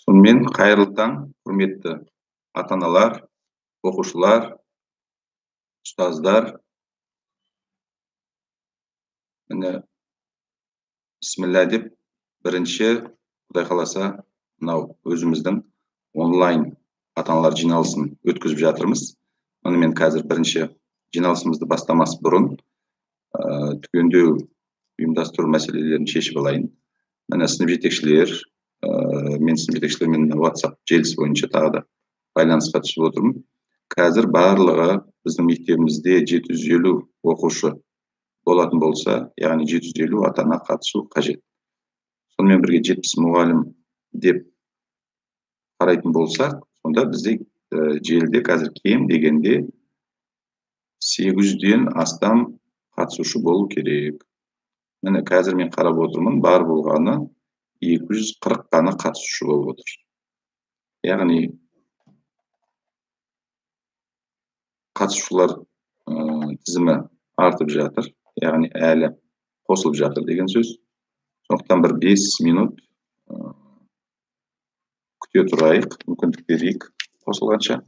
Сонымен қайырлы таң, құрметті ата-аналар, оқушылар, ұстаздар. Міне, бісміллә деп, бірінші, Құдай қаласа, мынау өзіміздің онлайн ата-аналар жиналысын өткізіп жатырмыз. Онымен қазір бірінші жиналысымызды бастамас бұрын түгендеу ұйымдастыру мәселелерін шешіп алайын. Міне сынып жетекшілер, мен сынып жетекшілермен WhatsApp желісі бойынша тағы да байланысқа түсіп отырмын. Қазір барлығы біздің мектебімізде 750 оқушы болатын болса, яғни 750 ата-ана қатысу қажет. Сонымен бірге 70 мұғалім деп қарайтын болсақ, сонда бізде желіде қазір кем дегенде 800-ден астам қатысушы болу керек. Міне қазір мен қарап отырмын, бар болғаны 240 қана қатысушы болып отыр. Яғни қатысушылар тізімі артып жатыр, яғни әлі қосылып жатыр деген сөз. Сондықтан бір 5 минут күте тұрайық, мүмкіндік берейік қосылғанша.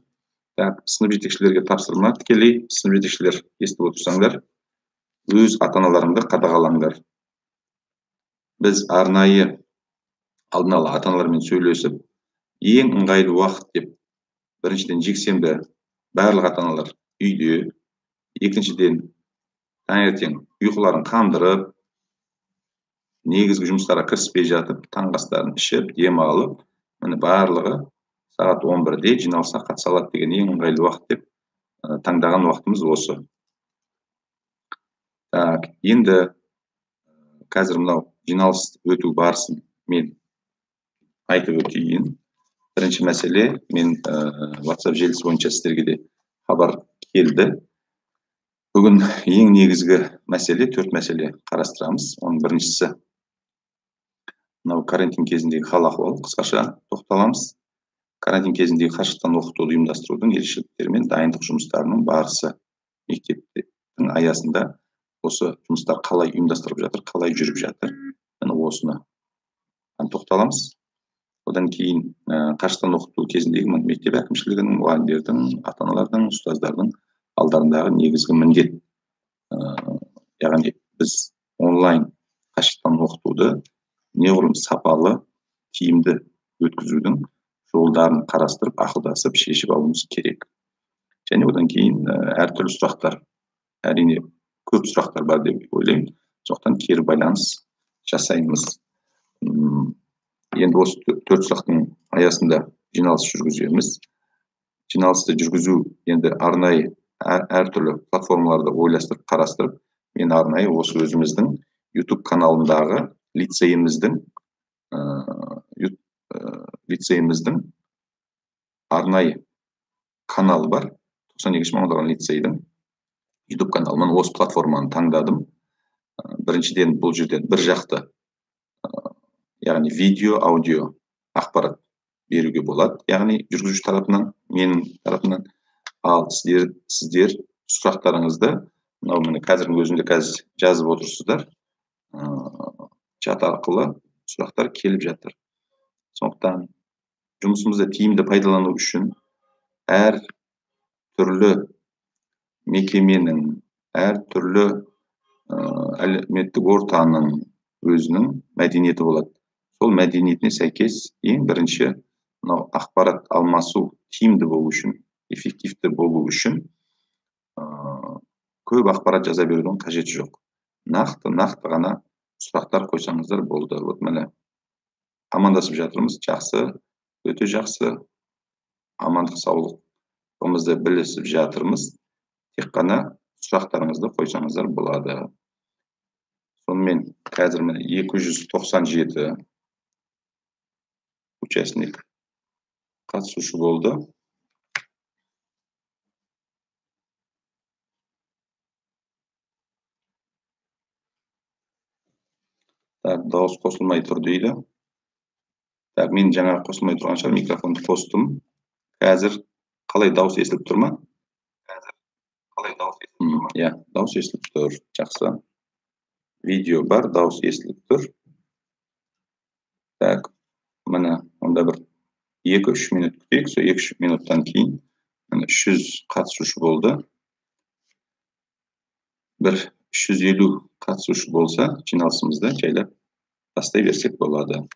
Сынып жетекшілерге тапсырма, тікелей сынып жетекшілер естіп отырсаңдар, өз ата-аналарыңды қадағалаңдар. Біз арнайы алдын ала ата-аналармен сөйлесіп, ең ыңғайлы уақыт деп, біріншіден жексенбі барлық ата-аналар үйде, екіншіден таңертең ұйқыларын қандырып, негізгі жұмыстарға кіріспей жатып, таңғы астарын ішіп, дем алып, міне барлығы сағат 11-де жиналысқа қатыса алады деген ең ыңғайлы уақыт деп таңдаған уақытымыз осы. Енді қазір мынау жиналыс өту барысын мен айтып өтейін. Бірінші мәселе, мен WhatsApp желісі бойынша сіздерге де хабар келді. Бүгін ең негізгі мәселе, 4 мәселе қарастырамыз. Оның біріншісі мынау карантин кезіндегі хал ахуал, қысқаша тоқталамыз. Карантин кезіндегі қашықтан оқытуды ұйымдастырудың ерекшеліктері мен дайындық жұмыстарының барысы мектептің аясында осы жұмыстар қалай ұйымдастырылып жатыр, қалай жүріп жатыр. Міне осыны тоқталамыз. Одан кейін қашықтан оқыту кезіндегі мектеп әкімшілігінің, мұғалімдердің, ата-аналардың, ұстаздардың алдарындағы негізгі міндет. Яғни біз онлайн қашықтан оқытуды неғұрлым сапалы, тиімді өткізудің жолдарын қарастырып, ақылдасып, шешіп алуымыз керек. Және одан кейін әртүрлі сұрақтар, әрине көп сұрақтар бар деп ойлаймын. Сондықтан кері байланыс жасаймыз. Енді осы 4 сұрақтың аясында жиналыс жүргіземіз. Жиналысты жүргізу енді арнайы әртүрлі платформаларды ойластырып, қарастырып, мен арнайы осы өзіміздің YouTube каналындағы лицейіміздің арнайы каналы бар. 92 мамандырған лицейдің YouTube каналы. Мен осы платформаны таңдадым. Біріншіден бұл жерден бір жақты, яғни видео, аудио ақпарат беруге болады. Яғни жүргізуші тарапынан, менің тарапынан. Ал сіздер сұрақтарыңызды, міне қазірдің өзінде жазып отырсыздар. Чат арқылы сұрақтар келіп жатыр. Сондықтан жұмысымызды тиімді пайдалану үшін әр түрлі мекеменің, әр түрлі әлеуметтік ортаның өзінің мәдениеті болады. Сол мәдениетіне сәйкес ең бірінші ақпарат алмасу тиімді болу үшін, эффективті болу үшін көп ақпарат жаза берудің қажеті жоқ. Нақты ғана сұрақтар қойсаңыздар болды. Вот міне амандасып жатырмыз, жақсы, өте жақсы. Амандық саулығымызды білісіп жатырмыз. Тек қана сұрақтарыңызды қойсаңыздар болады. Сонымен қазір міне 297 участник қатысушы болды. Дауыс қосылмай тұр дейді. Мен жаңа қосылмай тұрған шығар, микрофонды қостым. Қазір қалай дауыс естіліп тұр ма? Дауыс естіліп тұр. Жақсы. Видео бар, дауыс естіліп тұр. Міне, онда бір 2-3 минут күтейік. Сол 2-3 минуттан кейін 300 қатысушы болды. Бір 350 қатысушы болса, жиналысымызды жайлап бастай берсек болады.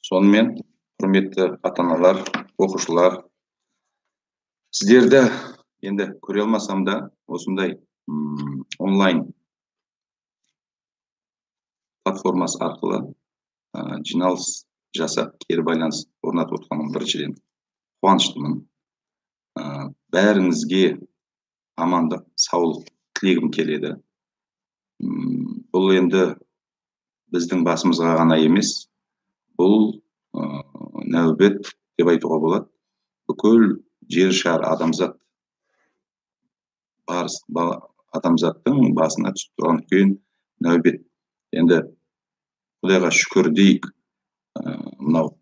Сонымен, құрметті ата-аналар, оқушылар, сіздерді енді көре алмасам да, осындай онлайн платформасы арқылы жиналыс жасап, кері байланыс орнатып отырғаным біріншіден қуаныштымын. Бәріңізге амандық, саулық тілегім келеді. Бұл енді біздің басымызға ғана емес, бұл нәубет деп айтуға болады. Бүкіл жер шар адамзаттың басына түсіп тұрған үлкен нәубет. Енді Құдайға шүкір дейік, мынау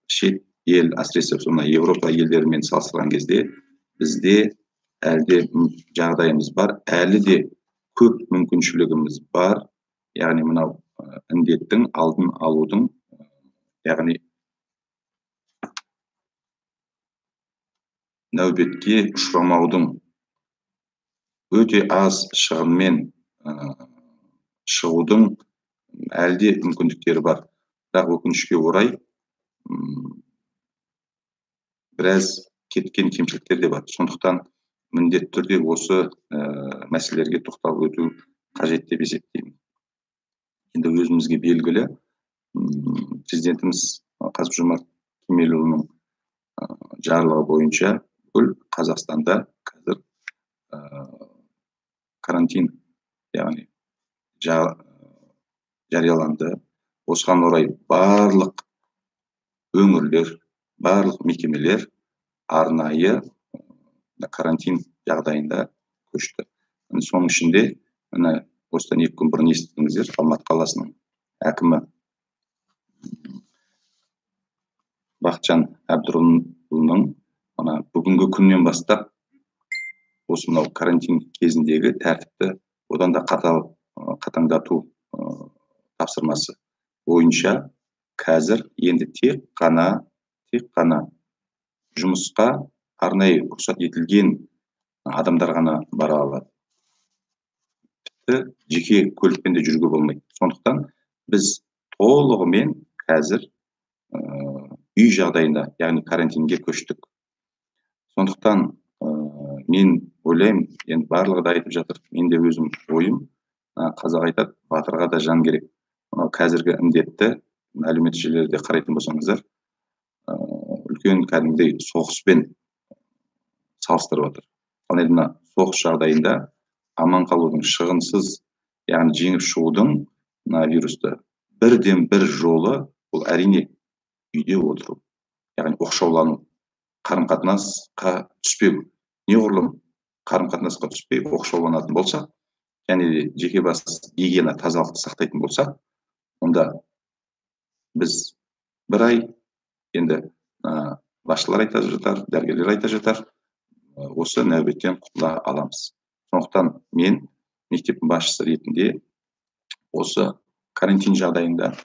шет ел, әсіресе соны Европа елдерімен салыстырған кезде бізде әлде жағдайымыз бар, әлі де көп мүмкіншілігіміз бар. Яғни мынау індеттің алдын алудың, яғни нәубетке ұшырамаудың өте аз шығынмен шығудың әлде мүмкіндіктері бар. Бірақ өкінішке орай біраз кеткен кемшіліктер де бар. Сондықтан міндетті түрде осы мәселелерге тоқталып өту қажет деп есептеймін. Енді өзімізге белгілі, президентіміз Қасым-Жомарт Кемелұлының жарлығы бойынша бүкіл Қазақстанда қазір карантин, яғни жарияланды. Осыған орай барлық өңірлер, барлық мекемелер арнайы карантин жағдайында көшті. Соның ішінде, осыдан 2 күн бұрын естідіңіздер, Алматы қаласының әкімі Бақытжан Әбдірұлының бүгінгі күннен бастап осы мынау карантин кезіндегі тәртіпті одан да қатаңдату тапсырмасы бойынша қазір енді тек қана жұмысқа арнайы рұқсат етілген адамдар ғана бара алады. Жеке көлікпен де жүруге болмайды. Сондықтан біз толығымен қазір үй жағдайында, яғни карантинге көштік. Сондықтан мен ойлаймын, енді барлығы да айтып жатыр, мен де өзім ойым, қазақ айтады, батырға да жан керек. Қазіргі індетті әлеуметтік желілерде қарайтын болсаңыздар, үлкен кәдімгідей соғыспен салыстырып отыр. Мына соғыс жағдайында аман қалудың, шығынсыз, яғни жеңіп шығудың вирусты бірден бір жолы, ол әрине үйде отыру, яғни оқшаулану, қарым-қатынасқа түспеу. Неғұрлым қарым-қатынасқа түспей оқшауланатын болсақ, және де жеке бас гигиена, тазалықты сақтайтын болсақ, онда біз бір ай, енді басшылар айта жатар, дәрігерлер айта жатар, осы нәубеттен құтыла аламыз. Сондықтан мен мектептің басшысы ретінде осы карантин жағдайында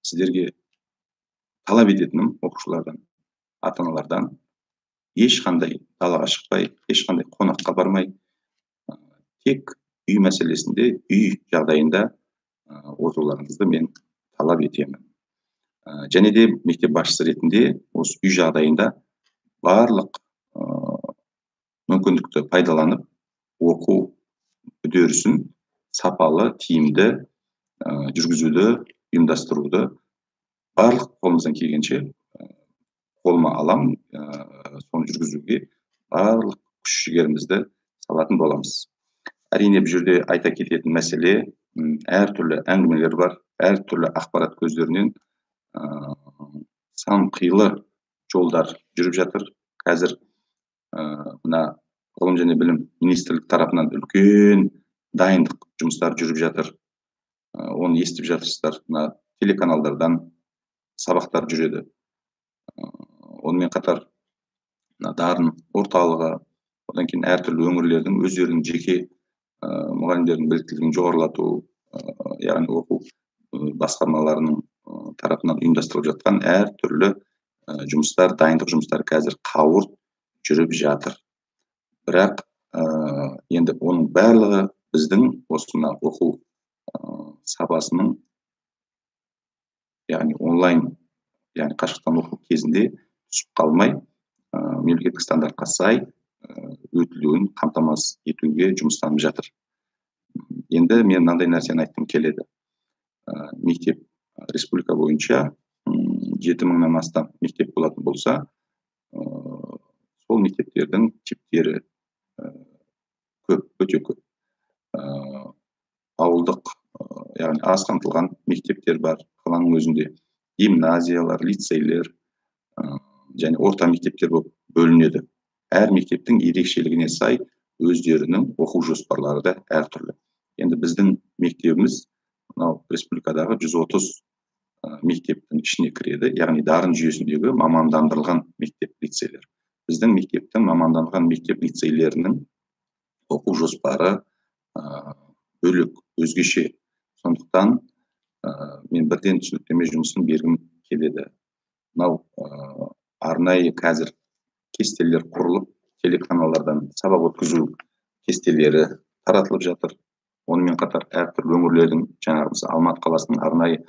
сіздерге талап ететінім, оқушылардан, ата-аналардан, ешқандай далаға шықпай, ешқандай қонаққа бармай, тек үй мәселесінде, үй жағдайында отыруларыңызды мен талап етемін. Және де мектеп басшысы ретінде осы үй жағдайында барлық мүмкіндікті пайдаланып, оқу үдерісін сапалы, тиімді жүргізуді, ұйымдастыруды барлық қолымыздан келгенше қолыма аламын, соны жүргізуге барлық күш-жігерімізді салатын боламыз. Әрине, бұл жерде айта кететін мәселе, әртүрлі әңгімелер бар, әртүрлі ақпарат көздерінен сан қилы жолдар жүріп жатыр. Қазір мына ғылым және білім министрлік тарапынан үлкен дайындық жұмыстар жүріп жатыр. Оны естіп жатырсыздар, мына телеканалдардан сабақтар жүреді. Онымен қатар дарын орталығы, одан кейін әртүрлі өңірлердің өздерінің жеке мұғалімдердің біліктілігін жоғарылату, яғни оқу басқармаларының тарапынан ұйымдастырылып жатқан әртүрлі жұмыстар, дайындық жұмыстары қазір қауырт жүріп жатыр. Бірақ енді оның барлығы біздің осына оқу сапасының, яғни онлайн, яғни қашықтан оқу кезінде түсіп қалмай, мемлекеттік стандартқа сай өтілуін қамтамасыз етуге жұмыстанып жатыр. Енді мен мынандай нәрсені айтқым келеді. Мектеп республика бойынша 7000-нан астам мектеп болатын болса, сол мектептердің типтері көп, өте көп. Ауылдық, яғни аз қамтылған мектептер бар, қаланың өзінде гимназиялар, лицейлер және орта мектептер болып бөлінеді. Әр мектептің ерекшелігіне сай өздерінің оқу жоспарлары да әртүрлі. Енді біздің мектебіміз мынау республикадағы 130 мектептің ішіне кіреді, яғни дарын жүйесіндегі мамандандырылған мектеп лицейлер. Біздің мектептің мамандандырылған мектеп лицейлерінің оқу жоспары бөлек, өзгеше. Сондықтан мен бірден түсініктеме жұмысын бергім келеді. Мынау арнайы қазір кестелер құрылып, телеканалдардан сабақ өткізу кестелері таратылып жатыр. Онымен қатар әртүрлі өңірлердің, жаңағы Алматы қаласының арнайы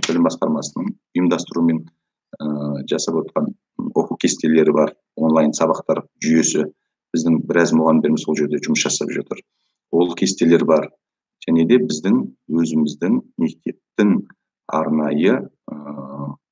білім басқармасының ұйымдастыруымен жасап отқан оқу кестелері бар, онлайн сабақтар жүйесі. Біздің біраз мұғалімдеріміз сол жерде жұмыс жасап жатыр. Ол кестелер бар. Және де біздің өзіміздің мектептің арнайы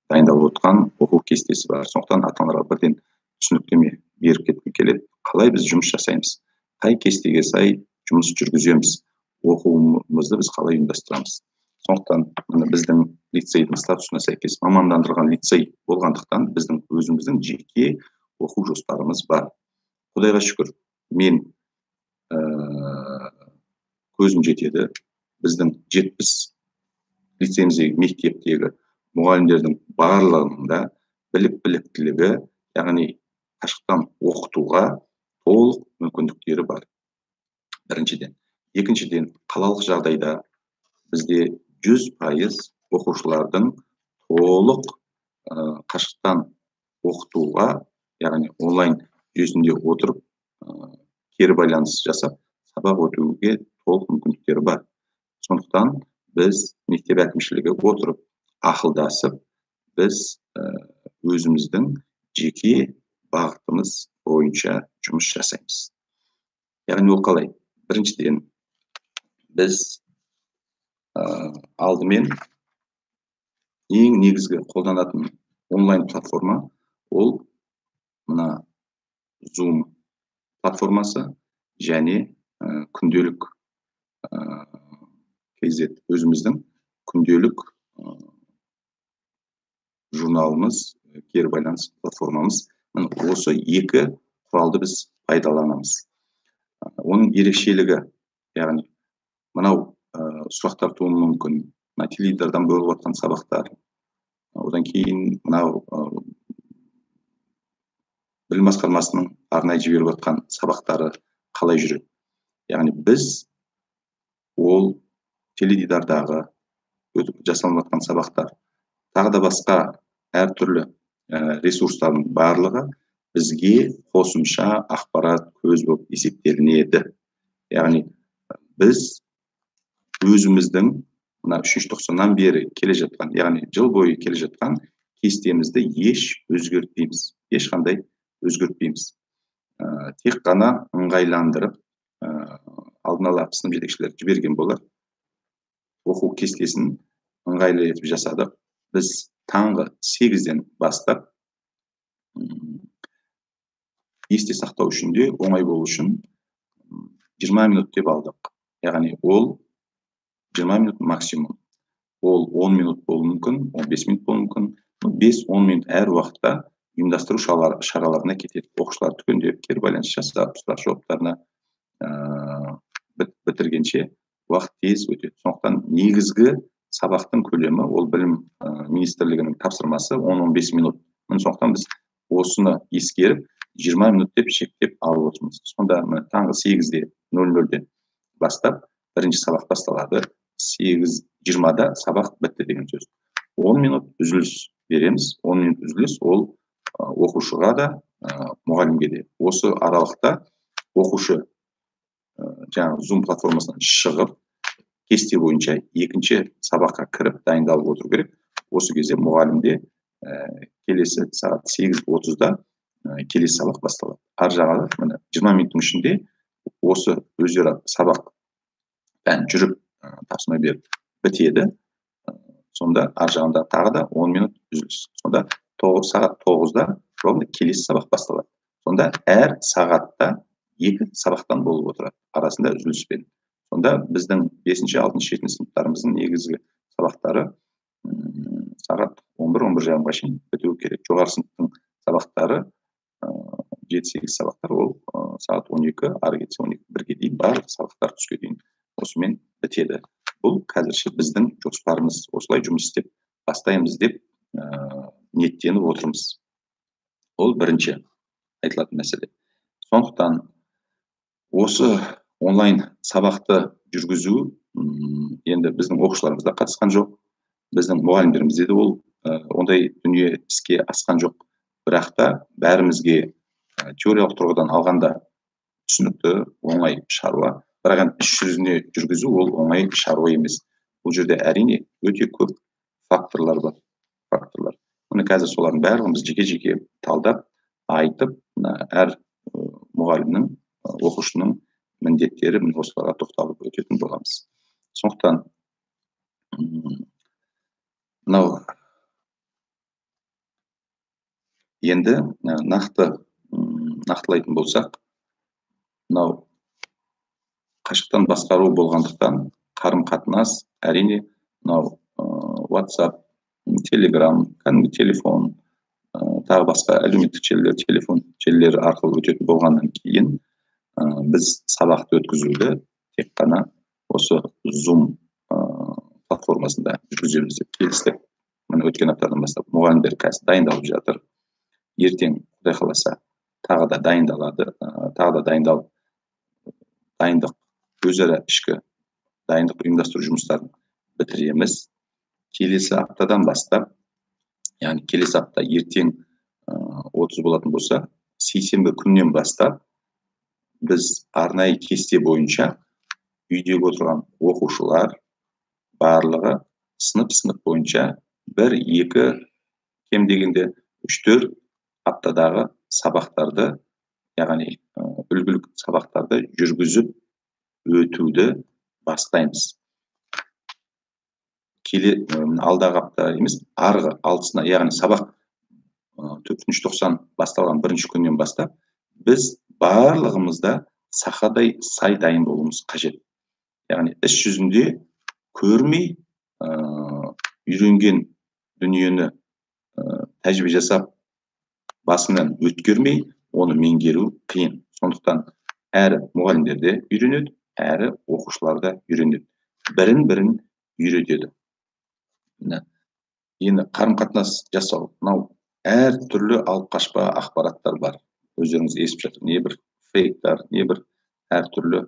дайындалып отқан оқу кестесі бар. Сондықтан ата-аналарға бірден түсініктеме беріп кеткім келеді. Қалай біз жұмыс жасаймыз? Қай кестеге сай жұмыс жүргіземіз? Оқуымызды біз қалай ұйымдастырамыз? Сондықтан біздің лицейдің статусына сәйкес мамандандырылған лицей болғандықтан біздің өзіміздің жеке оқу жоспарымыз бар. Құдайға шүкір, мен көзім жетеді. Біздің 70 лицейіміздегі мектептегі мұғалімдердің барлығында біліктілігі, яғни қашықтан оқытуға толық мүмкіндіктері бар. Біріншіден. Екіншіден, қалалық жағдайда бізде 100% оқушылардың толық қашықтан оқытуға, яғни онлайн жүйесінде отырып, кері байланыс жасап, сабақ өтуге толық мүмкіндіктері бар. Сондықтан біз мектеп әкімшілігі отырып, ақылдасып, біз өзіміздің жеке бағытымыз бойынша жұмыс жасаймыз. Яғни ол қалай? Біріншіден, біз алдымен ең негізгі қолданатын онлайн платформа ол мына Zoom платформасы және күнделік KZ, өзіміздің күнделік журналымыз, кері байланыс платформамыз. Осы екі құралды біз пайдаланамыз. Оның ерекшелігі, яғни мынау сұрақтар туы мүмкін, теледидардан бөліп отқан сабақтар, одан кейін мынау білім басқармасының арнайы жіберіп отқан сабақтары қалай жүреді. Яғни біз ол теледидардағы жасалып жатқан сабақтар, тағы да басқа әртүрлі ресурстардың барлығы бізге қосымша ақпарат көз болып есептелінеді. Яғни біз өзіміздің мына 390-нан бері келе жатқан, яғни жыл бойы келе жатқан кестемізді еш өзгертпейміз, ешқандай өзгертпейміз. Тек қана ыңғайландырып, алдын ала сынып жетекшілер жіберген болар. Оқу кестесін ыңғайлы етіп жасадық. Біз таңғы 8-ден бастап, есте сақтау үшін де оңай болу үшін 20 минут деп алдық. Яғни ол 20 минут максимум. Ол 10 минут болуы мүмкін, 15 минут болуы мүмкін. 5-10 минут әр уақытта ұйымдастыру шараларына кетеді. Оқушылар түгендеп, кері байланыс жасап, сұрақ жауаптарына бітіргенше уақыт тез өтеді. Сондықтан негізгі сабақтың көлемі, ол білім министрлігінің тапсырмасы 10-15 минут. Сондықтан біз осыны ескеріп 20 минут деп шектеп алып отырмыз. Сонда таңғы 8:00-ден бастап бірінші сабақ басталады. 8:20-да сабақ бітті деген сөз. 10 минут үзіліс береміз. 10 минут үзіліс ол оқушыға да, мұғалімге де. Осы аралықта оқушы жаңағы Zoom платформасынан шығып, кесте бойынша екінші сабаққа кіріп дайындалып отыру керек. Осы кезде мұғалімде келесі сағат 8:30-да келесі сабақ басталады. Ар жағында 20 минуттың ішінде осы өздері сабақ жүріп тапсырма беріп бітеді. Сонда ар жағында тағы да 10 минут үзіліс. Сонда сағат 9-да келесі сабақ басталады. Сонда әр сағатта 2 сабақтан болып отырады, арасында үзіліспен. Сонда біздің 5-ші, 6-ші, 7-ші сыныптарымыздың негізгі сабақтары сағат 11-11:30-ға шейін бітуі керек. Жоғары сыныптың сабақтары 7-8 сабақтар ол сағат 12, ары кетсе 12-1-ге дейін барлық сабақтар түске дейін осымен бітеді. Бұл қазірше біздің жоспарымыз, осылай жұмыс істеп бастаймыз деп ниеттеніп отырмыз. Ол бірінші айтылатын мәселе. Сондықтан осы онлайн сабақты жүргізу енді біздің оқушыларымызда қатысқан жоқ, біздің мұғалімдерімізде де ол ондай дүние іске асқан жоқ. Бірақ та бәрімізге теориялық тұрғыдан алғанда түсінікті, оңай шаруа. Бірақ іс жүзіне жүргізу ол оңай шаруа емес. Бұл жерде әрине өте көп факторлар бар. Мұны қазір солардың барлығын біз жеке-жеке талдап, айтып, әр мұғалімнің, оқушының міндеттері осыларға тоқталып өтетін боламыз. Сондықтан мынау енді нақтылайтын болсақ, мынау қашықтан басқару болғандықтан қарым-қатынас әрине мынау WhatsApp, Telegram, кәдімгі телефон, тағы басқа әлеуметтік желілер, телефон желілері арқылы өтетін болғаннан кейін біз сабақты өткізуді тек қана осы Zoom платформасында жүргіземіз деп келістік. Міне өткен аптадан бастап мұғалімдер қазір дайындалып жатыр. Ертең Құдай қаласа тағы да дайындалады. Тағы да дайындық өзара ішкі дайындық ұйымдастыру жұмыстарын бітіреміз. Келесі аптадан бастап, яғни келесі апта ертең 30 болатын болса, сейсенбі күннен бастап біз арнайы кесте бойынша үйдегі отырған оқушылар барлығы сынып бойынша 1-2, кем дегенде 3-4 аптадағы сабақтарды, яғни үлгілік сабақтарды жүргізіп өтуді бастаймыз. Алдағы апта емес, арғы алтысына, яғни сабақ 490 басталған бірінші күннен бастап біз барлығымызда сақадай сай дайын болуымыз қажет. Яғни іс жүзінде көрмей, үйренген дүниені тәжірибе жасап, басынан өткермей, оны меңгеру қиын. Сондықтан әрі мұғалімдерде үйренеді, әрі оқушыларда үйренеді. Бірін-бірін үйретеді. Енді қарым-қатынас жасау, мынау әр түрлі алып қашпа ақпараттар бар. Өздеріңіз естіп жатыр, не бір фейктар, не бір әр түрлі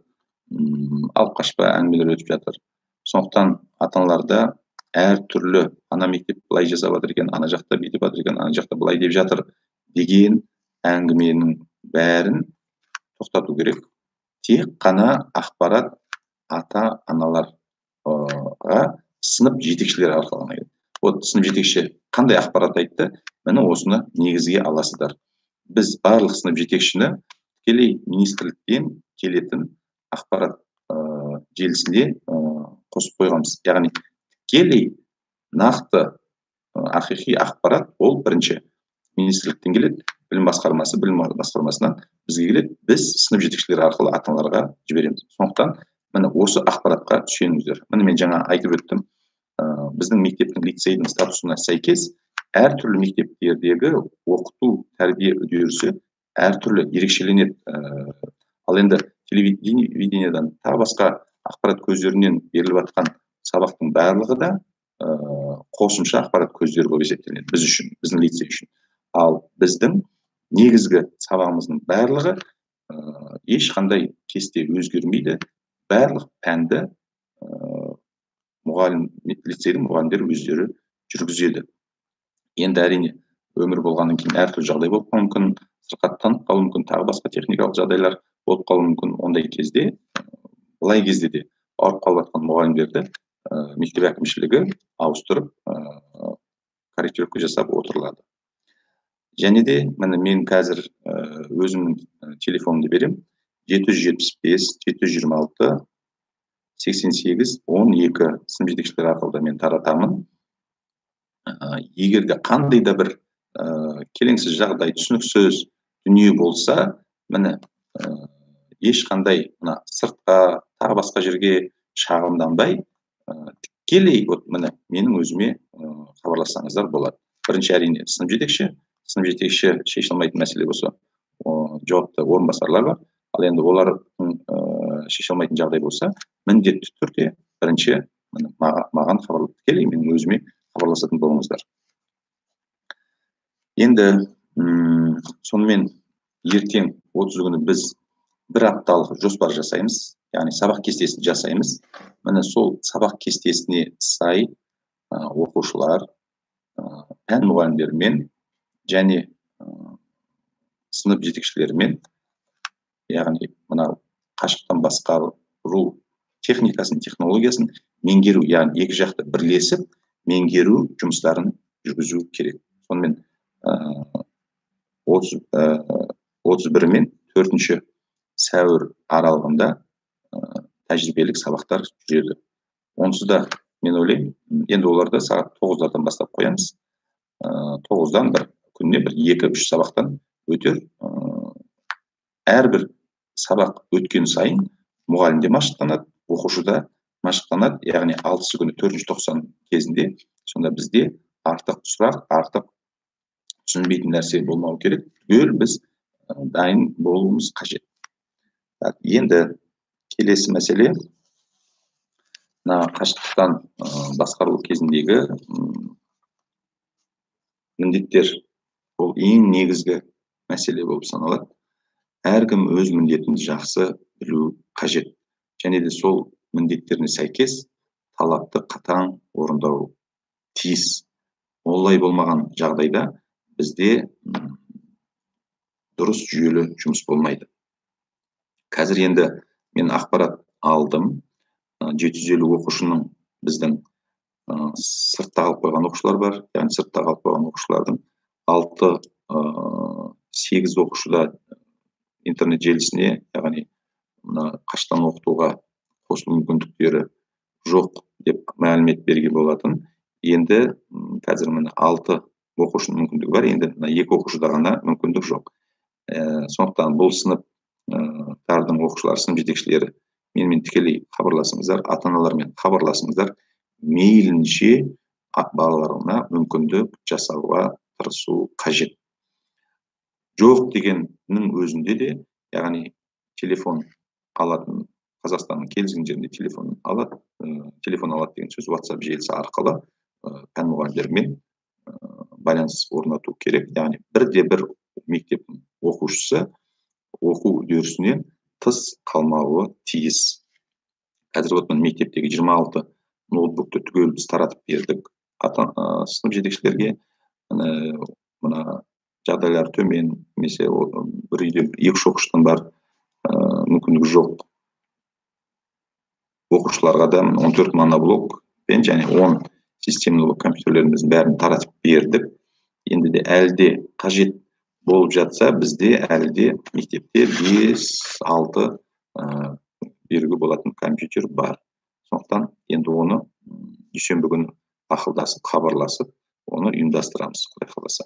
алып қашпа әңгімелер өтіп жатыр. Сондықтан ата-аналарда әр түрлі ана мектеп былай жасап жатыр екен, ана жақта бүйтіп жатыр екен, ана жақта былай деп жатыр деген әңгіменің бәрін тоқтату керек. Тек қана ақпарат ата-аналарға сынып жетекшілері арқылы ғана келеді. Вот сынып жетекші қандай ақпарат айтты, міне осыны негізге аласыздар. Біз барлық сынып жетекшіні тікелей министрліктен келетін ақпарат желісінде қосып қойғанбыз. Яғни тікелей нақты ақиқи ақпарат ол бірінші министрліктен келеді, білім басқармасынан бізге келеді, біз сынып жетекшілері арқылы ата-аналарға жібереміз. Сондықтан міне осы ақпаратқа сүйеніңіздер. Міне мен жаңа айтып өттім, біздің мектептің лицейдің статусына сәйкес әртүрлі мектептердегі оқыту тәрбие үдерісі әртүрлі ерекшеленеді. Ал енді телевидениедан тағы басқа ақпарат көздерінен беріліп жатқан сабақтың барлығы да қосымша ақпарат көздері болып есептелінеді біз үшін, біздің лицей үшін. Ал біздің негізгі сабағымыздың барлығы ешқандай кесте өзгермейді. Барлық пәнді лицейдің мұғалімдері өздері жүргізеді. Енді әрине өмір болғаннан кейін әртүрлі жағдай болып қалуы мүмкін, сырқаттанып қалуы мүмкін, тағы басқа техникалық жағдайлар болып қалуы мүмкін. Ондай кезде, былай кезде де ауырып қалып жатқан мұғалімдерді мектеп әкімшілігі ауыстырып, корректировка жасап отырылады. Және де мен қазір өзімнің телефонымды берем. 775 726 88 12 сынып жетекшілері арқылы мен таратамын. Егер де қандай да бір келеңсіз жағдай, түсініксіз дүние болса, міне ешқандай сыртқа, тағы басқа жерге шағымданбай, тікелей міне менің өзіме хабарлассаңыздар болады. Бірінші әрине сынып жетекші шеше алмайтын мәселе болса, жауапты орынбасарлар бар. Ал енді олардың шеше алмайтын жағдай болса, міндетті түрде бірінші маған хабарлап, тікелей менің өзіме хабарласатын болыңыздар. Енді сонымен ертең 30 күні біз бір апталық жоспар жасаймыз, яғни сабақ кестесін жасаймыз. Міне сол сабақ кестесіне сай оқушылар пән мұғалімдерімен және сынып жетекшілерімен, яғни мынау қашықтан басқару техникасын, технологиясын меңгеру, яғни екі жақты бірлесіп меңгеру жұмыстарын жүргізу керек. Сонымен 31 мен 4 сәуір аралығында тәжірибелік сабақтар жүреді. Онсыз да мен ойлаймын, енді оларды сағат 9-дардан бастап қоямыз. 9-дан күніне 2-3 сабақтан өтер. Әрбір сабақ өткен сайын мұғалімде машықтанады, оқушыда машықтанады. Яғни 6 күні 4 тоқсан кезінде сонда бізде артық сұрақ, артық түсінбейтін нәрсе болмау керек. Түгел біз дайын болуымыз қажет. Енді келесі мәселе, қашықтықтан басқару кезіндегі міндеттер. Ол ең негізгі мәселе болып саналады. Әркім өз міндетін жақсы білу қажет. Және де сол міндеттеріне сәйкес талапты қатаң орындау тиіс. Олай болмаған жағдайда бізде дұрыс жүйелі жұмыс болмайды. Қазір енді мен ақпарат алдым. 750 оқушының біздің сыртта қалып қойған оқушылар бар. Яғни сыртта қалып қойған оқушылардың 8 оқушыда интернет желісіне, яғни қашықтан оқытуға қосылу мүмкіндіктері жоқ деп мәлімет берген болатын. Енді қазір 6 оқушының мүмкіндігі бар. Енді 2 оқушыда ғана мүмкіндік жоқ. Сондықтан бұл сыныптардың оқушылар, сынып жетекшілері менімен тікелей хабарласыңыздар, ата-аналармен хабарласыңыздар. Мейлінше балаларына мүмкіндік жасауға тырысу қажет. Жоқ дегеннің өзінде де, яғни телефон алатын, Қазақстанның келген жерінде телефон алады деген сөз WhatsApp желісі арқылы пән мұғалімдерімен байланыс орнату керек. Яғни бірде-бір мектептің оқушысы оқу үдерісінен тыс қалмауы тиіс. Қазір мектептегі 26 ноутбукты түгел біз таратып бердік сынып жетекшілерге. Мына жағдайлары төмен, немесе бір үйде 2-3 оқушыдан бар мүмкіндігі жоқ оқушыларға да 14 моноблокпен және 10 системалы компьютерлеріміздің бәрін таратып бердік. Енді де әлі де қажет болып жатса, бізде әлі де мектепте 5-6 беруге болатын компьютер бар. Сондықтан енді оны дүйсенбі күні ақылдасып, хабарласып, оны ұйымдастырамыз, Құдай қаласа.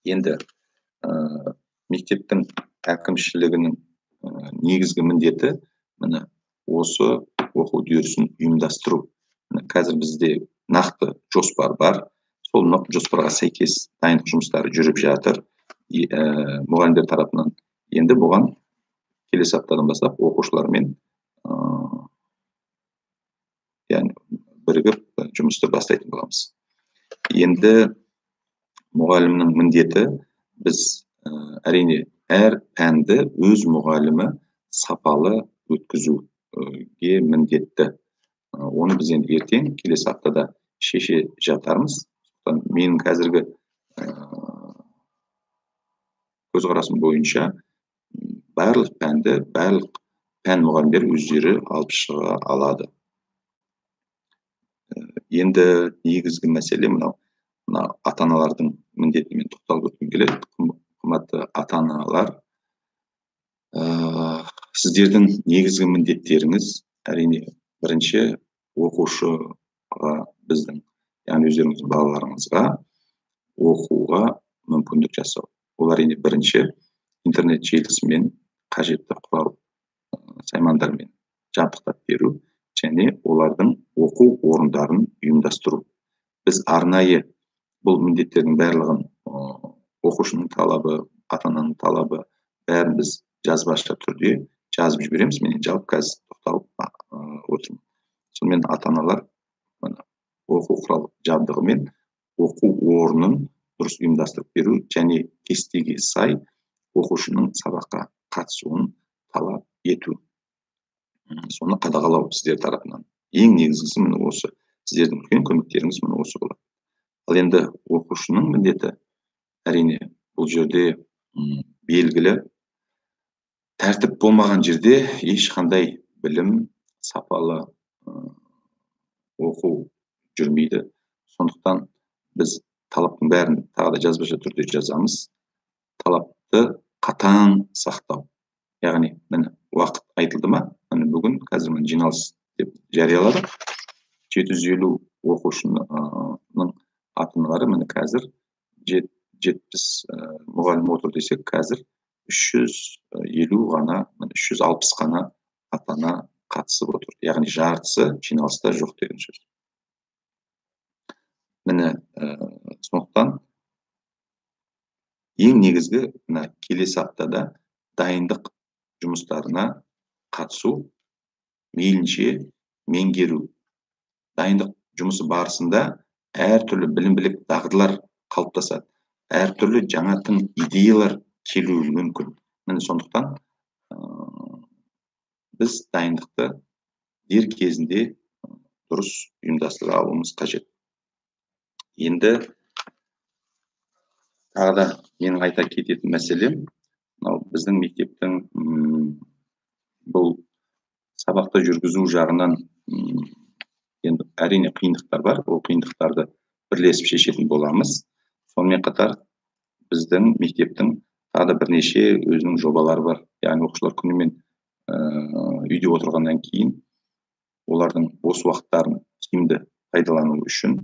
Енді мектептің әкімшілігінің негізгі міндеті міне осы оқу үдерісін ұйымдастыру. Қазір бізде нақты жоспар бар. Сол жоспарға сәйкес дайындық жұмыстары жүріп жатыр. Мұғалімдер тарапынан енді бұған келесі аптадан бастап оқушылармен бірігіп жұмысты бастайтын боламыз. Енді мұғалімнің міндеті біз әрине әр пәнді өз мұғалімі сапалы өткізуге міндетті. Оны біз енді ертең келесі аптада шеше жатармыз. Менің қазіргі көзқарасым бойынша барлық пәнді, барлық пән мұғалімдері өздері алып шыға алады. Енді негізгі мәселе мынау ата-аналардың міндетімен тоқталып өткім келеді. Қымбатты ата-аналар, сіздердің негізгі міндеттеріңіз әрине бірінші оқушыға біздің, яғни өздеріңіздің балаларыңызға оқуға мүмкіндік жасау. Ол әрине бірінші интернет желісімен қажетті құрал саймандармен жабдықтап беру және олардың оқу орындарын ұйымдастыру. Біз арнайы бұл міндеттердің барлығын оқушының талабы, ата-ананың талабы бәрін біз жазбаша түрде жазып жібереміз. Мен жалпы қазір тоқталып отырмын. Сонымен ата-аналар оқу құрал жабдығымен оқу орнын дұрыс ұйымдастырып беру және кестеге сай оқушының сабаққа қатысуын талап ету. Соны қадағалау сіздер тарапынан. Ең негізгісі міне осы. Сіздердің үлкен көмектеріңіз міне осы болады. Ал енді оқушының міндеті әрине бұл жерде белгілі. Тәртіп болмаған жерде ешқандай білім, сапалы оқу жүрмейді. Сондықтан біз талаптың бәрін тағы да жазбаша түрде жазамыз. Талапты қатаң сақтау. Яғни міне уақыт айтылды ма? Міне бүгін қазір міне жиналыс деп жарияладық. 750 оқушының ата-аналары міне қазір 70 мұғалім отыр десек, қазір 350 ғана, 360 ғана ата-ана қатысып отыр. Яғни жартысы жиналыста жоқ деген сөз. Міне сондықтан ең негізгі келесі аптада дайындық жұмыстарына қатысу, мейлінше меңгеру. Дайындық жұмысы барысында әртүрлі білім-білік дағдылар қалыптасады. Әртүрлі жаңа тың идеялар келуі мүмкін. Міне сондықтан біз дайындықты дер кезінде дұрыс ұйымдастыра алуымыз қажет. Енді тағы да менің айта кететін мәселем, біздің мектептің бұл сабақты жүргізу жағынан енді әрине қиындықтар бар. Ол қиындықтарды бірлесіп шешетін боламыз. Сонымен қатар біздің мектептің тағы да бірнеше өзінің жобалары бар. Яғни оқушылар күнімен үйде отырғаннан кейін олардың бос уақыттарын тиімді пайдалану үшін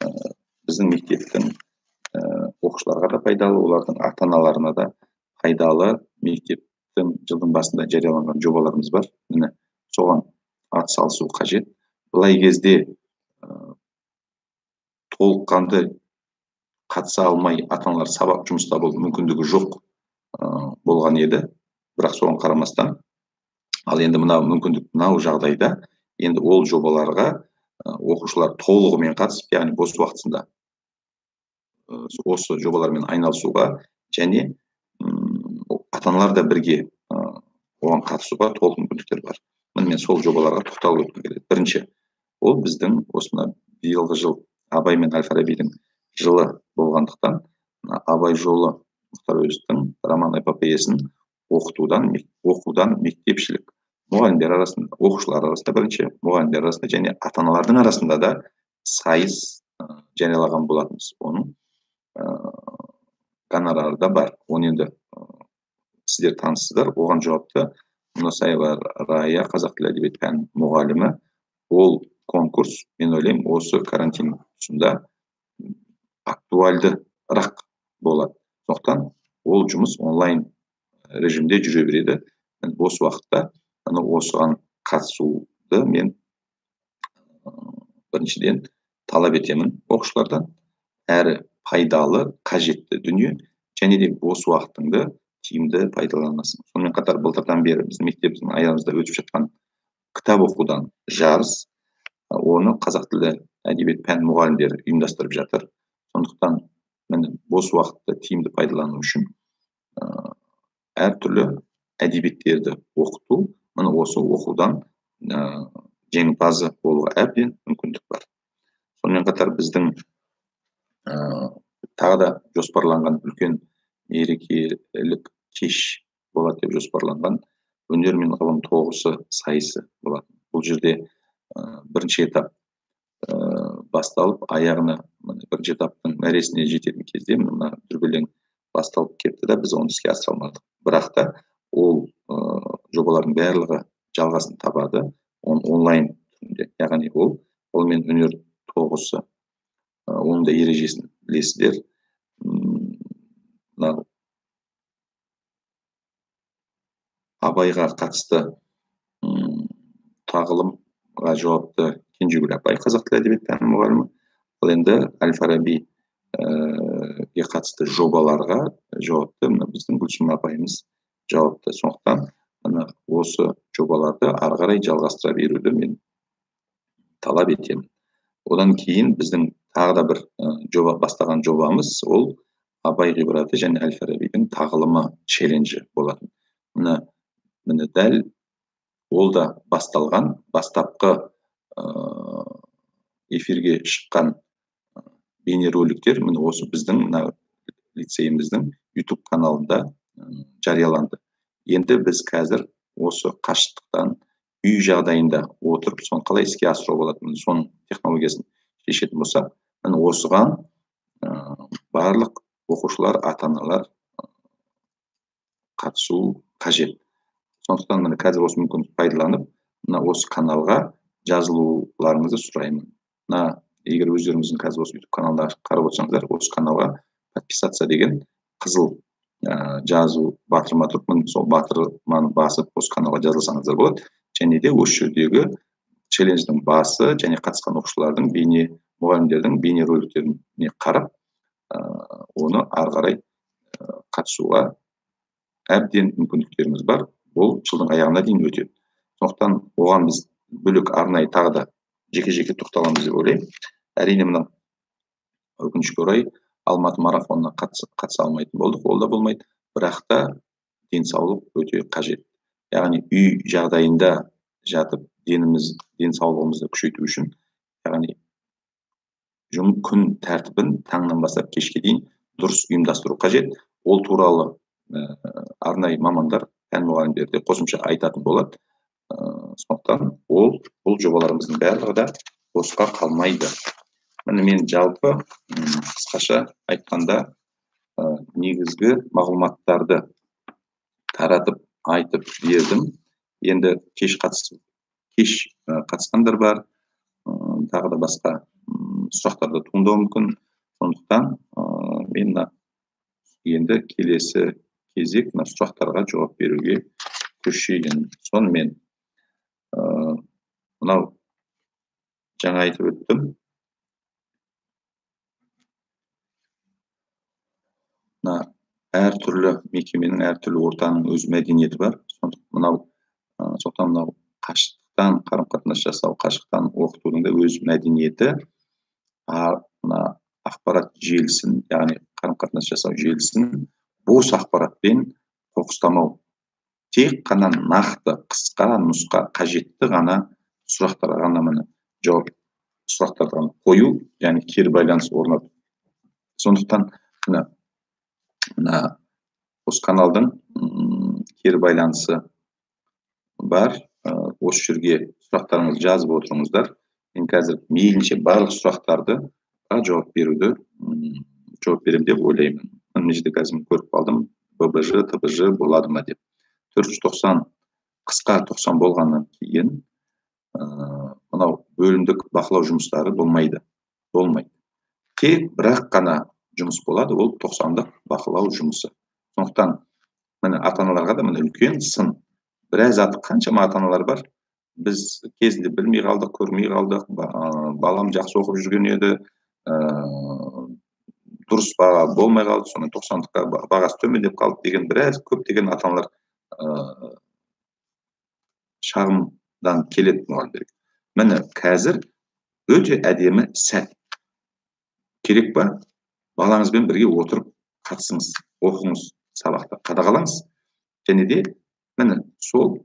біздің мектептің оқушыларға да пайдалы, олардың ата-аналарына да пайдалы мектептің жылдың басында жарияланған жобаларымыз бар. Міне соған атсалысу қажет. Былай кезде толыққанды қатыса алмай ата-аналар сабақ жұмыста болу мүмкіндігі жоқ болған еді. Бірақ соған қарамастан, ал енді мынау жағдайда енді ол жобаларға оқушылар толығымен қатысып, яғни бос уақытында осы жобалармен айналысуға және ата-аналар да бірге оған қатысуға толық мүмкіндіктер бар. Мен сол жобаларға тоқталып өткім келеді. Бірінші, ол біздің осына биылғы жыл Абай мен Әл-Фарабидің жылы болғандықтан, Абай жолы Мұхтар Әуезовтің роман эпопеясын оқудан мектепшілік мұғалімдер арасында, оқушылар арасында бірінші, мұғалімдер арасында және ата-аналардың арасында да сайыс жариялаған болатынбыз. Оның гонорары да бар. Оны енді сіздер таныссыздар. Оған жауапты Мұнасаева Рая, қазақ тілі әдебиеті пән мұғалімі. Ол конкурс, мен ойлаймын, осы карантин тұсында актуальдырақ болады. Сондықтан ол жұмыс онлайн режимде жүре береді. Осы уақытта осыған қатысуды мен біріншіден талап етемін оқушылардан. Әрі пайдалы, қажетті дүние, және де осы уақытыңды тиімді пайдаланасың. Сонымен қатар былтырдан бері біздің мектебіміздің аяғымызда өтіп жатқан кітап оқудан жарыс, оны қазақ тілі әдебиет пән мұғалімдері ұйымдастырып жатыр. Сондықтан осы уақытты тиімді пайдалану үшін әртүрлі әдебиеттерді оқыту, осы оқудан жеңімпазы болуға әбден мүмкіндік бар. Сонымен қатар біздің тағы да жоспарланған үлкен мерекелік кеш болады деп жоспарланған өнер мен ғылым тоғысы сайысы болады. Бұл жерде бірінші этап басталып, аяғына бірінші этаптың мәресіне жететін кезде мына дүрбелең басталып кетті да, біз оны іске асыра алмадық. Бірақ та ол жобалардың барлығы жалғасын табады онлайн түрінде. Яғни ол мен өнер тоғысы, оның да ережесін білесіздер. Абайға қатысты тағылымға жауапты Кенжегүл апай, қазақ тілі әдебиеті пәні мұғалімі. Ал енді Әл-Фарабиге қатысты жобаларға жауапты біздің Гүлсім апайымыз жауапты. Сондықтан осы жобаларды ары қарай жалғастыра беруді мен талап етемін. Одан кейін біздің тағы да бір бастаған жобамыз ол Абай ғибраты және Әл-Фарабидің тағылымы челленджі болатын. Міне дәл ол да басталған, бастапқы эфирге шыққан бейнероликтер міне осы біздің лицейіміздің YouTube каналында жарияланды. Енді біз қазір осы қашықтықтан үй жағдайында отырып, соны қалай іске асыру болады, соның технологиясын шешетін болсақ, осыған барлық оқушылар, ата-аналар қатысу қажет. Сондықтан қазір осы мүмкіндікті пайдаланып, осы каналға жазылуларыңызды сұраймын. Егер өздеріңіздің қазір осы YouTube каналында қарап отырсаңыздар, осы каналға подписаться деген қызыл жазу батырма тұрып, сол батырманы басып, осы каналға жазылсаңыздар болады. Және де осы жердегі челлендждің басы және қатысқан оқушылардың мұғалімдердің бейне роликтеріне қарап, оны ары қарай қатысуға әбден мүмкіндіктеріміз бар. Ол жылдың аяғына дейін өтеді. Сондықтан оған біз бөлек арнайы тағы да жеке-жеке тоқталамыз деп ойлаймын. Әрине мына өкінішке орай Алматы марафонына қатыса алмайтын болдық, ол да болмайды. Бірақ та денсаулық өте қажет. Яғни үй жағдайында жатып, денсаулығымызды күшейту үшін, яғни күн тәртібін таңнан бастап кешке дейін дұрыс ұйымдастыру қажет. Ол туралы арнайы мамандар, пән мұғалімдері қосымша айтатын болады. Сондықтан бұл жобаларымыздың барлығы да босқа қалмайды. Мен жалпы қысқаша айтқанда негізгі мағлұматтарды таратып айтып бердім. Енді кеш қатысқандар бар, тағы да басқа сұрақтарды туындауы мүмкін. Сондықтан мен енді келесі кезек сұрақтарға жауап беруге көшейін. Сонымен мынау жаңа айтып өттім. Әртүрлі мекеменің, әртүрлі ортаның өз мәдениеті бар. Сондықтан мынау қашықтан қарым-қатынас жасау, қашықтан оқытудың да өз мәдениеті, ақпарат желісін, яғни қарым-қатынас жасау желісін бос ақпаратпен қоқыстамау. Тек қана нақты, қысқа, нұсқа, қажетті ғана сұрақтарға ғана жауап, сұрақтарды қою, яғни кері байланыс орнату. Сондықтан мына осы каналдың кері байланысы бар. Осы жерге сұрақтарыңызды жазып отырыңыздар. Мен қазір мейлінше барлық сұрақтарды жауап беремін деп ойлаймын. Мына жерде қазір көріп қалдым. ББЖ, ТБЖ болады ма деп. 490 қысқа 90 болғаннан кейін мынау бөлімдік бақылау жұмыстары болмайды. Тек бірақ қана жұмыс болады, ол 90-дық бақылау жұмысы. Сондықтан міне ата-аналарға да міне үлкен сын. Біраз қаншама ата-аналар бар. Біз кезінде білмей қалдық, көрмей қалдық. Балам жақсы оқып жүрген еді, дұрыс баға болмай қалды, соны 90-дыққа бағасы төмендеп қалды деген біраз көптеген ата-аналар шағымдан келеді мұғалімдерге. Міне қазір өте әдемі сәт. Керек па? Балаңызбен бірге отырып қатысыңыз, оқыңыз, сабақты қадағалаңыз. Және де міне сол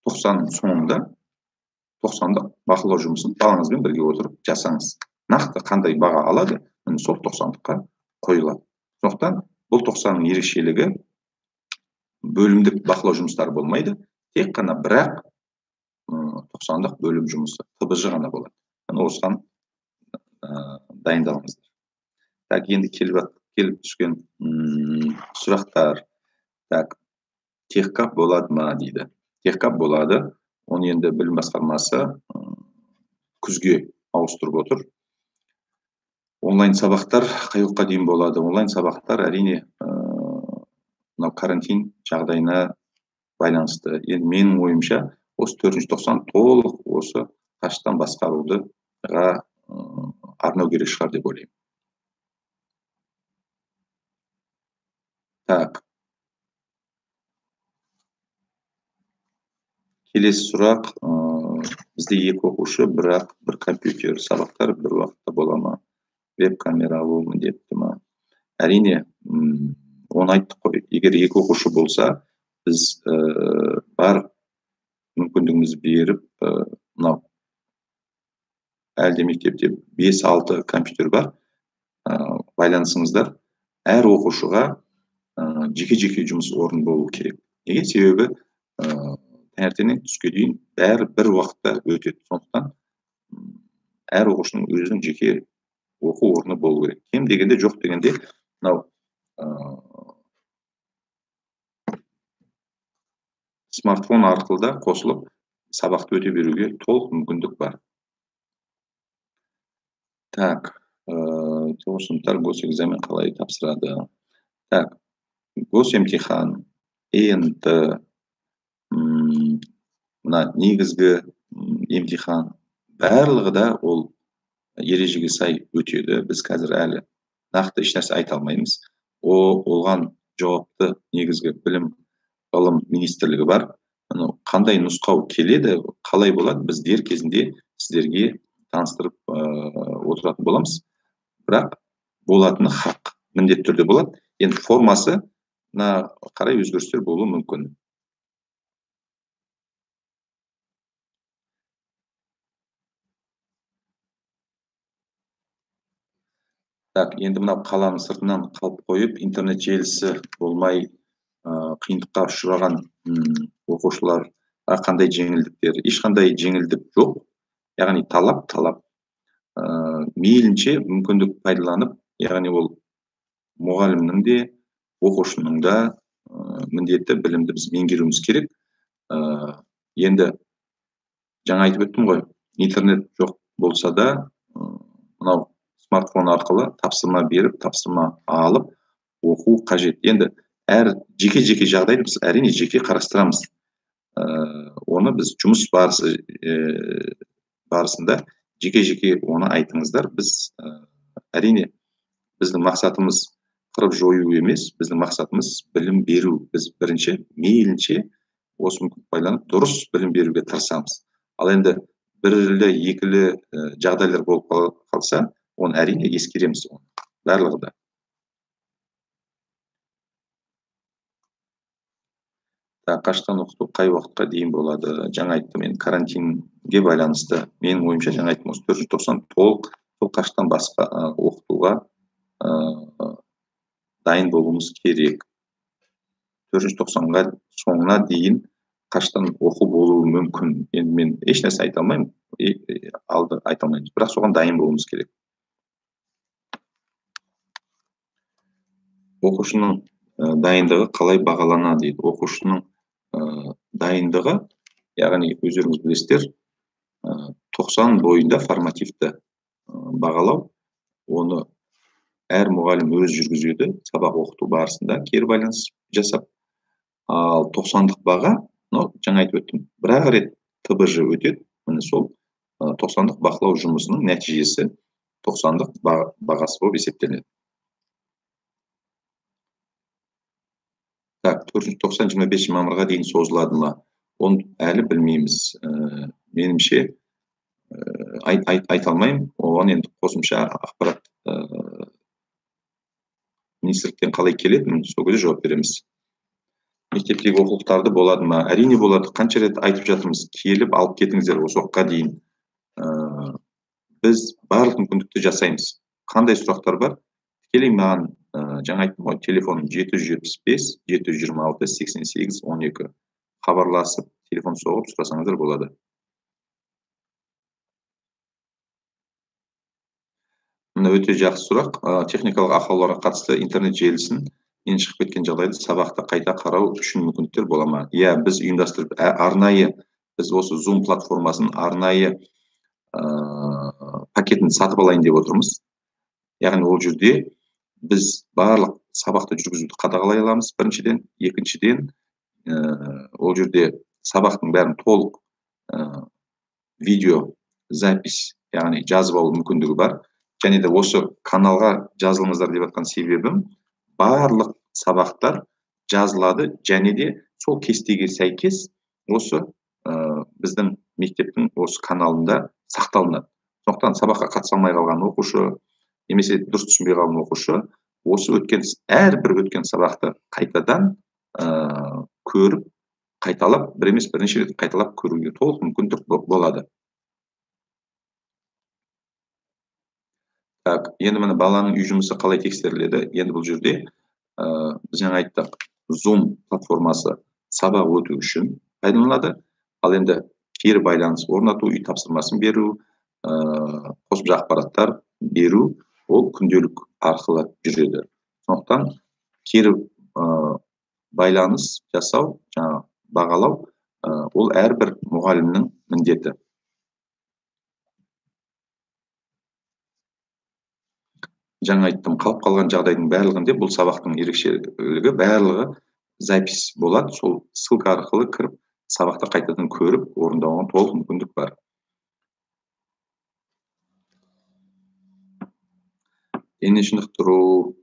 90-ның соңында 90-дық бақылау жұмысын балаңызбен бірге отырып жасаңыз. Нақты қандай баға алады, міне сол 90-дыққа қойылады. Сондықтан бұл 90-ның ерекшелігі бөлімдік бақылау жұмыстары болмайды, тек қана бірақ 90-дық бөлім жұмысы, ТБЖ ғана болады. Осыған дайындалыңыздар. Так, енді келіп түскен сұрақтар. Так, техкап болады ма дейді. Техкап болады. Оны енді білім басқармасы күзге ауыстырып отыр. Онлайн сабақтар қай уақытқа дейін болады? Онлайн сабақтар әрине мынау карантин жағдайына байланысты. Енді менің ойымша, осы 490 толық осы қашықтан басқарудыға арнау керек шығар деп ойлаймын. Так. Келесі сұрақ. Бізде 2 оқушы, бірақ бір компьютер сабақтар бір уақытта бола ма? Веб-камера алу міндетті ма? Әрине, оны айттық қой. Егер 2 оқушы болса, біз бар мүмкіндігімізді беріп, мынау әлде мектепте 5-6 компьютер бар. Байланысыңыздар. Әр оқушыға жеке-жеке жұмыс орын болу керек. Неге? Себебі таңертеңнен түске дейін бәрі бір уақытта өтеді. Сондықтан әр оқушының өзінің жеке оқу орны болу керек. Кем дегенде, жоқ дегенде, мынау смартфон арқылы да қосылып сабақты өте беруге толық мүмкіндік бар. Так, 9 сыныптар госэкзамен қалай тапсырады? Так, госемтихан, ЕНТ, мына негізгі емтихан, барлығы да ол ережеге сай өтеді. Біз қазір әлі нақты ешнәрсе айта алмаймыз. Оған жауапты негізгі білім ғылым министрлігі бар. Қандай нұсқау келеді, қалай болады, біз дер кезінде сіздерге таныстырып отыратын боламыз. Бірақ болатыны хақ, міндетті түрде болады. Енді формасы қарай өзгерістер болуы мүмкін. Так, енді мынау қаланың сыртынан қалып қойып, интернет желісі болмай қиындыққа ұшыраған оқушыларға қандай жеңілдіктер? Ешқандай жеңілдік жоқ. Яғни талап. Мейлінше мүмкіндік пайдаланып, яғни ол мұғалімнің де, оқушының да міндетті білімді біз меңгеруіміз керек. Енді жаңа айтып өттім ғой, интернет жоқ болса да, мынау смартфон арқылы тапсырма беріп, тапсырма алып оқу қажет. Енді әр жеке-жеке жағдайды біз әрине жеке қарастырамыз. Оны біз жұмыс барысында жеке-жеке оны айтыңыздар. Біз әрине біздің мақсатымыз қырып жою емес, біздің мақсатымыз білім беру. Біз бірінші мейлінше осы мүмкіндікті пайдаланып дұрыс білім беруге тырысамыз. Ал енді бірлі-екілі жағдайлар болып қалса, оны әрине ескереміз. Барлығы да. Қашықтан оқыту қай уақытқа дейін болады? Жаңа айттым, мен карантинге байланысты. Менің ойымша жаңа айттым, 490 толық қашықтан басқа оқытуға дайын болуымыз керек. 490-ға соңына дейін қаштан оқу болуы мүмкін. Енді мен еш нәрсе айта алмаймын, алды айта алмаймыз, бірақ соған дайын болуымыз керек. Оқушының дайындығы қалай бағаланады дейді. Оқушының дайындығы, яғни өздеріңіз білесіздер, 90 бойында формативті бағалау, оны әр мұғалім өз жүргізеді, сабақ оқыту барысында кері байланыс жасап. Ал 90-дық баға, жаңа айтып өттім, бір-ақ рет ТБЖ өтеді, міне сол 90-дық бақылау жұмысының нәтижесі 90-дық бағасы болып есептеледі. Так, 490 25 мамырға дейін созылады ма? Оны әлі білмейміз. Менімше айта алмаймын. Оған енді қосымша ақпарат министрліктен қалай келеді, сол кезде жауап береміз. Мектептегі оқулықтарды болады ма? Әрине болады. Қанша рет айтып жатырмыз, келіп алып кетіңіздер осы уақытқа дейін. Біз барлық мүмкіндікті жасаймыз. Қандай сұрақтар бар? Тікелей маған жаңа айттым ғой, телефон 775 726 88 12. Хабарласып, телефон соғып сұрасаңыздар болады. Мына өте жақсы сұрақ. Техникалық ақауларға қатысты интернет желісін шығып кеткен жағдайда сабақты қайта қарау үшін мүмкіндіктер бола ма? Иә, біз ұйымдастырып, арнайы біз осы Zoom платформасын арнайы пакетін сатып алайын деп отырмыз. Яғни ол жерде біз барлық сабақты жүргізуді қадағалай аламыз, біріншіден. Екіншіден, ол жерде сабақтың бәрін толық видео запись, яғни жазып алу мүмкіндігі бар. Және де осы каналға жазылыңыздар деп жатқан себебім, барлық сабақтар жазылады, және де сол кестеге сәйкес осы біздің мектептің осы каналында сақталынады. Сондықтан сабаққа қатыса алмай қалған оқушы, немесе дұрыс түсінбей қалған оқушы, осы әрбір өткен сабақты қайтадан көріп, қайталап, бір емес бірнеше рет қайталап көруге толық мүмкіндік болады. Так, енді міне баланың үй жұмысы қалай тексеріледі? Енді бұл жерде біз жаңа айттық, Zoom платформасы сабақ өту үшін пайдаланылады. Ал енді кері байланыс орнату, үй тапсырмасын беру, қосымша ақпараттар беру, ол күнделік арқылы жүреді. Сондықтан кері байланыс жасау, жаңа бағалау, ол әрбір мұғалімнің міндеті. Жаңа айттым, қалып қалған жағдайдың барлығында бұл сабақтың ерекшелігі барлығы запись болады. Сол ссылка арқылы кіріп, сабақты қайтадан көріп, орындауға толық мүмкіндік бар. Дене шынықтыру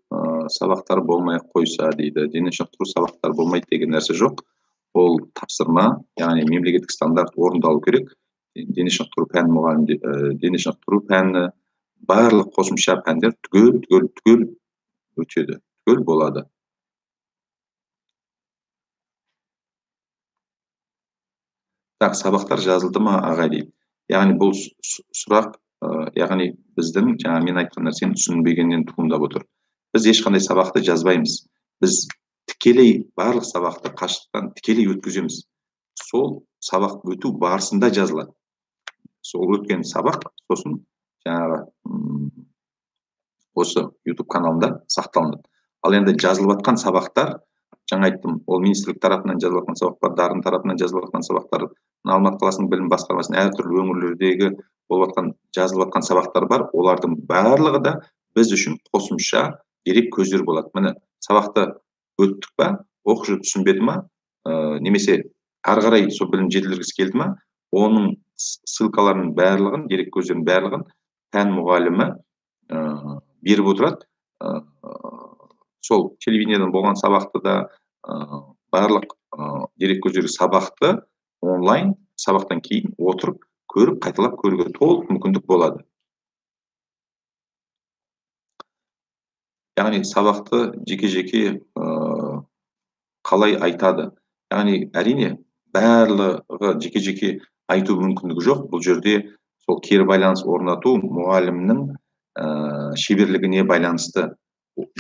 сабақтар болмай қойса дейді. Дене шынықтыру сабақтар болмайды деген нәрсе жоқ. Ол тапсырма, яғни мемлекеттік стандарт орындалу керек. Дене шынықтыру пәні мұғалімде, дене шынықтыру пәні, барлық қосымша пәндер түгел өтеді, түгел болады. Так, сабақтар жазылды ма, аға дейді. Яғни бұл сұрақ, яғни біздің, жаңа мен айтқан нәрсені түсінбегеннен туындап отыр. Біз ешқандай сабақты жазбаймыз. Біз тікелей барлық сабақты қашықтан тікелей өткіземіз. Сол сабақ өту барысында жазылады. Сол өткен сабақ, сосын жаңағы осы YouTube каналында сақталынады. Ал енді жазылып жатқан сабақтар, жаңа айттым, ол министрлік тарапынан жазылып жатқан сабақтар, дарын тарапынан жазылып жатқан сабақтар, Алматы қаласының білім басқармасының әртүрлі өңірлердегі болып жатқан жазылып жатқан сабақтар бар. Олардың барлығы да біз үшін қосымша дерек көздер болады. Міне, сабақты өттік па, оқушы түсінбеді ма, немесе ары қарай сол білім жетілдіргісі келді ма, оның ссылкаларының барлығын, дерек көздерінің барлығын пән мұғалімі беріп отырады. Сол телевидениеден болған сабақты да, барлық дерек көздері сабақты онлайн, сабақтан кейін отырып, көріп, қайталап көруге толық мүмкіндік болады. Яғни сабақты жеке-жеке қалай айтады? Яғни әрине барлығы жеке-жеке айту мүмкіндігі жоқ. Бұл жерде сол кері байланыс орнату мұғалімнің шеберлігіне байланысты.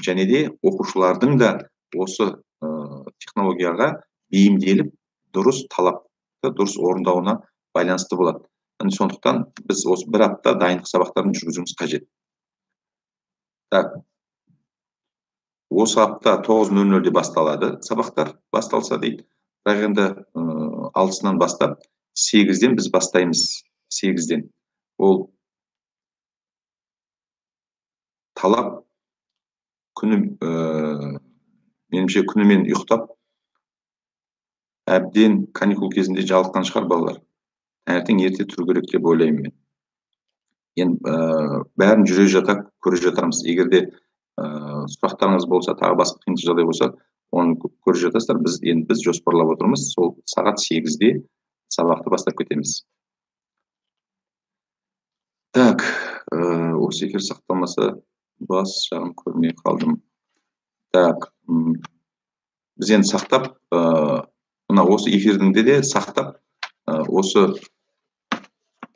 және де оқушылардың да осы технологияға бейімделіп дұрыс талапты дұрыс орындауына байланысты болады. Сондықтан біз осы бір апта дайындық сабақтарын жүргізуіміз қажет. Так, осы апта 9:00-де басталады сабақтар, басталса дейді. Бірақ енді 6-сынан бастап 8-ден біз бастаймыз. 8-ден. Ол талап меніңше күнімен ұйықтап, әбден каникул кезінде жалыққан шығар балалар. Таңертең ерте тұру керек деп ойлаймын мен. Енді бәрін жүре жата көре жатармыз. Егер де сұрақтарыңыз болса, тағы басқа қиын жағдай болса, оны көре жатасыздар. Біз жоспарлап отырмыз. Сол сағат 8-де сабақты бастап кетеміз. Так, осы егер сақталмаса, бас жағын көрмей қалдым. Так, біз енді сақтап, мына осы эфирдіңде де сақтап, осы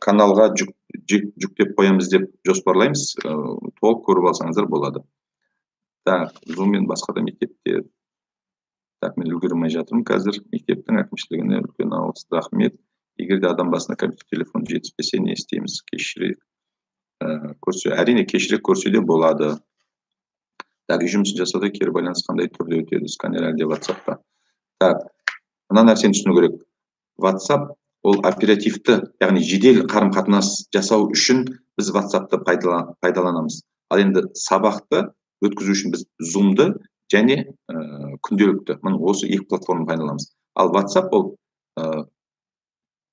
каналға жүктеп қоямыз деп жоспарлаймыз. Толық көріп алсаңыздар болады. Так, Zoom-мен басқа да мектептер. Так, мен үлгермей жатырмын қазір. Мектептің әкімшілігіне үлкен алғыс рахмет. Егер де адам басына компьютер телефон жетіспесе, не істейміз? Кешірек көрсе, әрине кешірек көрсе де болады. Так, үй жұмысын жасауда кері байланыс қандай түрде өтеді? Сканер әлде WhatsApp-та? Так, мына нәрсені түсіну керек. WhatsApp ол оперативті, яғни жедел қарым-қатынас жасау үшін біз WhatsApp-ты пайдаланамыз. Ал енді сабақты өткізу үшін біз Zoom-ды және күнделікті. Міне осы екі платформаны пайдаланамыз. Ал WhatsApp ол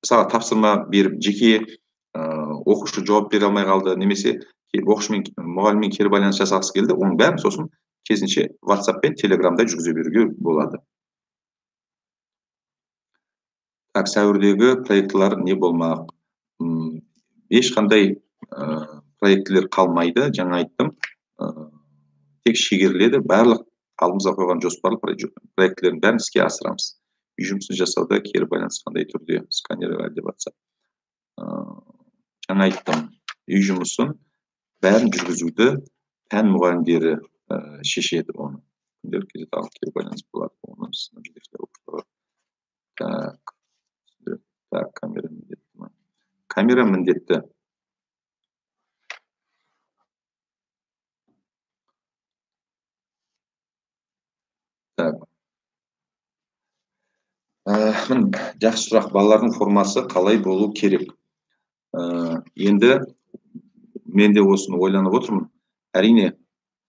мысалы тапсырма беріп, жеке оқушы жауап бере алмай қалды, немесе оқушымен мұғаліммен кері байланыс жасағысы келді, оның бәрін сосын кезінше WhatsApp пен Telegram-да жүргізе беруге болады. Так, сәуірдегі проектілер не болмақ? Ешқандай проектілер қалмайды, жаңа айттым. Тек шегеріледі, барлық алдымызға қойған жоспарлы проектілердің бәрін іске асырамыз. Үй жұмысын жасауда кері байланыс қандай түрде? Сканер әлде WhatsApp? Жаңа айттым, үй жұмысын бәрін жүргізуді пән мұғалімдері шешеді оны. Күнделікті кезде тағы кері байланыс болады. Оны сынып жетекшілер оқушылар. Так, камера міндетті ме? Камера міндетті. Так. Жақсы сұрақ, балалардың формасы қалай болу керек? Енді мен де осыны ойланып отырмын. Әрине,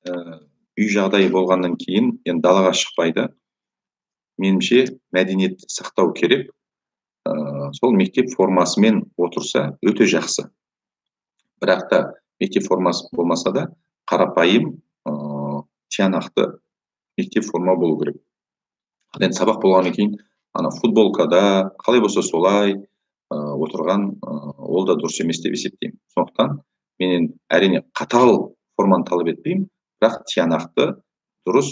үй жағдайы болғаннан кейін, енді далаға шықпайды. Меніңше, мәдениетті сақтау керек. Сол мектеп формасымен отырса, өте жақсы. Бірақ та мектеп формасы болмаса да, қарапайым, тиянақты мектеп форма болу керек. Енді сабақ болғаннан кейін, футболкада, қалай болса солай отырған, ол да дұрыс емес деп есептеймін. Сондықтан мен әрине қатал форманы талап етпеймін, бірақ тиянақты, дұрыс,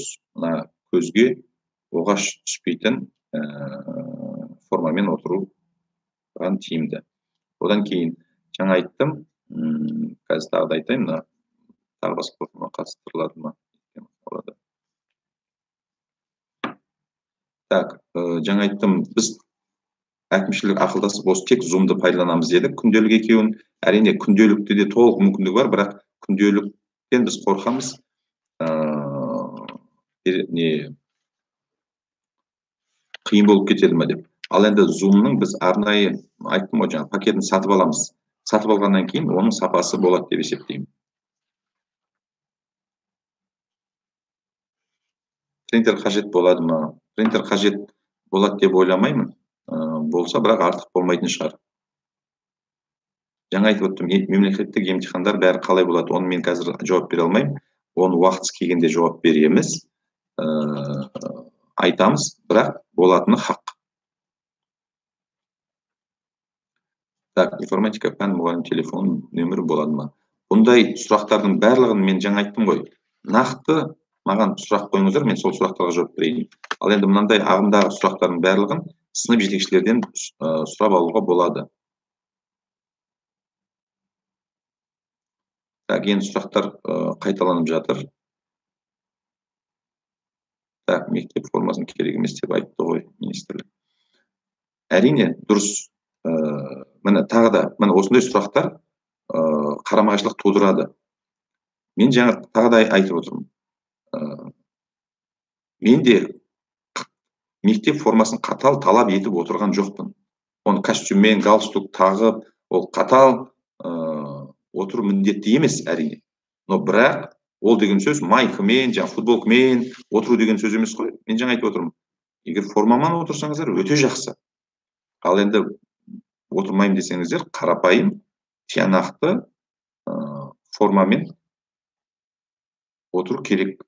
көзге оғаш түспейтін формамен отыруға тиімді. Одан кейін жаңа айттым, қазір тағы да айтайын, тағы басқа форма қатыстырылады ма? Так, жаңа айттым, біз әкімшілік ақылдасып осы тек Zoom-ды пайдаланамыз дедік. Күнделік екеуін, әрине күнделікте де толық мүмкіндік бар, бірақ күнделіктен біз қорқамыз. Қиын болып кетеді ме деп. Ал енді Zoom-ның біз арнайы айттым ғой, жаңа пакетін сатып аламыз. Сатып алғаннан кейін оның сапасы болады деп есептеймін. Принтер қажет болады ма? Принтер қажет болады деп ойламаймын. Болса, бірақ артық болмайтын шығар. Жаңа айтып өттім, мемлекеттік емтихандар бәрі қалай болады? Оны мен қазір жауап бере алмаймын. Оны уақыт келгенде жауап береміз. Айтамыз, бірақ болатыны хақ. Так, информатика пән мұғалім телефон нөмірі болады ма? Бұндай сұрақтардың барлығын мен жаңа айттым ғой. Нақты маған сұрақ қойыңыздар, мен сол сұрақтарға жауап берейін. Ал енді мынандай ағымдағы сұрақтардың барлығын сынып жетекшілерден сұрап алуға болады. Так, енді сұрақтар қайталанып жатыр. Так, мектеп формасын керек емес деп айтты ғой министрлік. Әрине, дұрыс. Міне тағы да міне осындай сұрақтар қарама-қайшылық тудырады. Мен жаңа тағы да айтып отырмын. Мен де мектеп формасын қатал талап етіп отырған жоқпын. Оны костюммен, галстук тағып, ол қатал отыру міндетті емес әрине. Но бірақ ол деген сөз майкамен, жаңа футболкамен отыру деген сөз емес қой. Мен жаңа айтып отырмын. Егер формамен отырсаңыздар өте жақсы. Ал енді отырмаймын десеңіздер, қарапайым, тиянақты формамен отыру керек.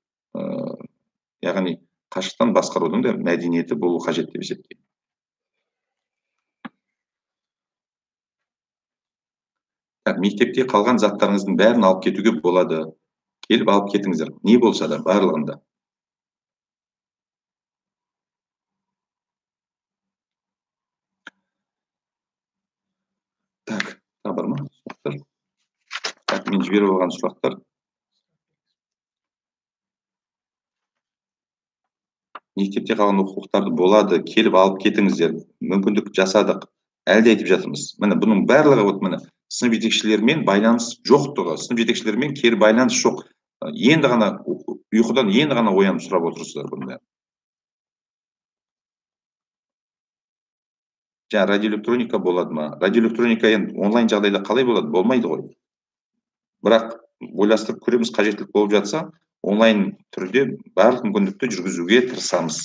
Яғни қашықтан басқарудың да мәдениеті болу қажет деп есептеймін. Мектепте қалған заттарыңыздың бәрін алып кетуге болады. Келіп алып кетіңіздер. Не болса да барлығында. Так, бар ма сұрақтар? Так, мен жіберіп алған сұрақтар. Мектепте қалған оқулықтарды болады, келіп алып кетіңіздер. Мүмкіндік жасадық. Әлде айтып жатырмыз. Міне бұның барлығы вот міне сынып жетекшілерімен байланыс жоқтығы, сынып жетекшілерімен кері байланыс жоқ. Енді ғана ұйқыдан енді ғана оянып сұрап отырсыздар бұны. Жаңа радиоэлектроника болады ма? Радиоэлектроника енді онлайн жағдайда қалай болады? Болмайды ғой. Бірақ ойластырып көреміз, қажеттілік болып жатса, онлайн түрде барлық мүмкіндікті жүргізуге тырысамыз.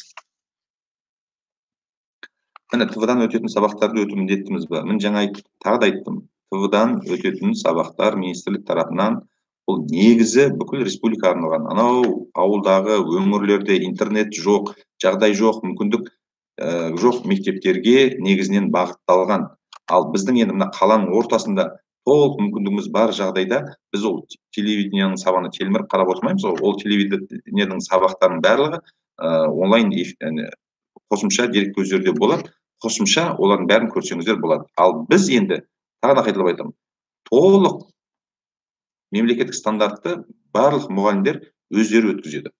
Міне ТВ-дан өтетін сабақтарды өту міндеттіміз ба? Мен жаңа тағы да айттым. ТВ-дан өтетін сабақтар министрлік тарапынан бұл негізі бүкіл республика арналған. Анау ауылдағы өңірлерде интернет жоқ, жағдай жоқ, мүмкіндік жоқ мектептерге негізінен бағытталған. Ал біздің енді мына қаланың ортасында толық мүмкіндігіміз бар жағдайда біз ол телевидениенің сабағына телміріп қарап отырмаймыз ғой. Ол телевидениенің сабақтарының барлығы онлайн қосымша дерек көздерде болады. Қосымша олардың бәрін көрсеңіздер болады. Ал біз енді тағы да қайталап айтамын. Толық мемлекеттік стандартты барлық мұғалімдер өздері өткізеді.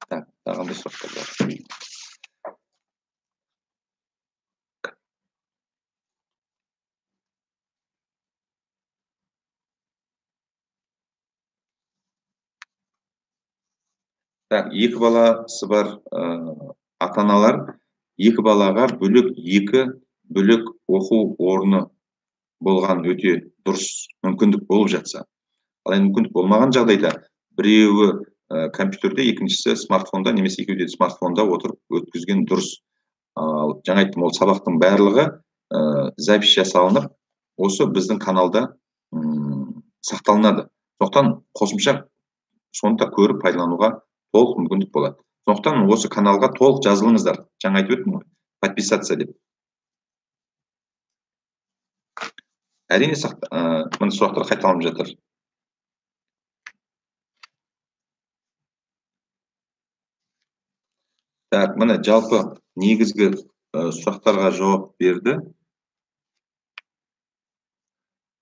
Так, тағы да сұрақтар бар. Так, екі баласы бар ата-аналар екі балаға бөлек оқу орны болған өте дұрыс мүмкіндік болып жатса. Ал енді мүмкіндік болмаған жағдайда біреуі компьютерде, екіншісі смартфонда, немесе екеуі де смартфонда отырып өткізген дұрыс. Жаңа айттым, ол сабақтың барлығы запись жасалынып, осы біздің каналда сақталынады. Сондықтан қосымша соны да көріп пайдалануға толық мүмкіндік болады. Сондықтан осы каналға толық жазылыңыздар. Жаңа айтып өттім ғой, подписаться деп. Әрине мына сұрақтар қайталанып жатыр. Так, міне жалпы негізгі сұрақтарға жауап берді.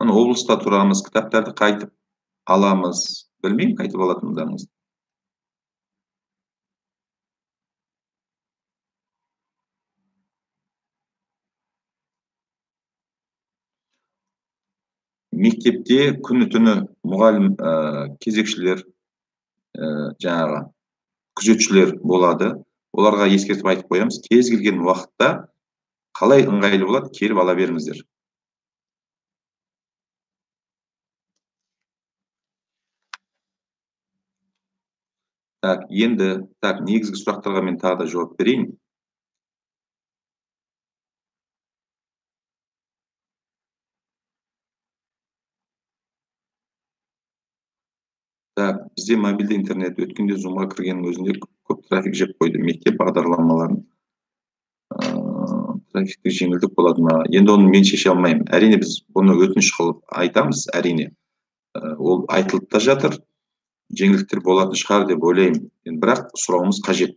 Міне облыста тұрамыз, кітаптарды қайтып аламыз. Білмеймін, қайтып алатындарыңызды. Мектепте күні-түні мұғалім, кезекшілер, жаңағы күзетшілер болады. Оларға ескертіп айтып қоямыз, кез келген уақытта қалай ыңғайлы болады, келіп ала беріңіздер. Так, енді негізгі сұрақтарға мен тағы да жауап берейін. Так, бізде мобильді интернет өткенде Zoom-ға кіргеннің өзінде көп трафик жеп қойды. Мектеп бағдарламаларын трафикті жеңілдік болады ма? Енді оны мен шеше алмаймын. Әрине біз бұны өтініш қылып айтамыз, әрине. Ол айтылып та жатыр. Жеңілдіктер болатын шығар деп ойлаймын. Бірақ сұрауымыз қажет.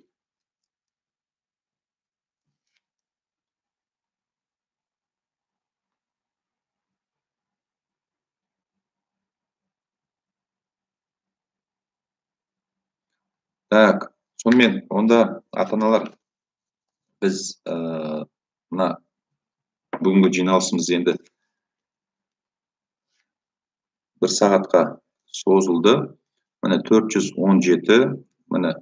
Так, сонымен онда ата-аналар біз мына бүгінгі жиналысымыз енді 1 сағатқа созылды. Міне 417, міне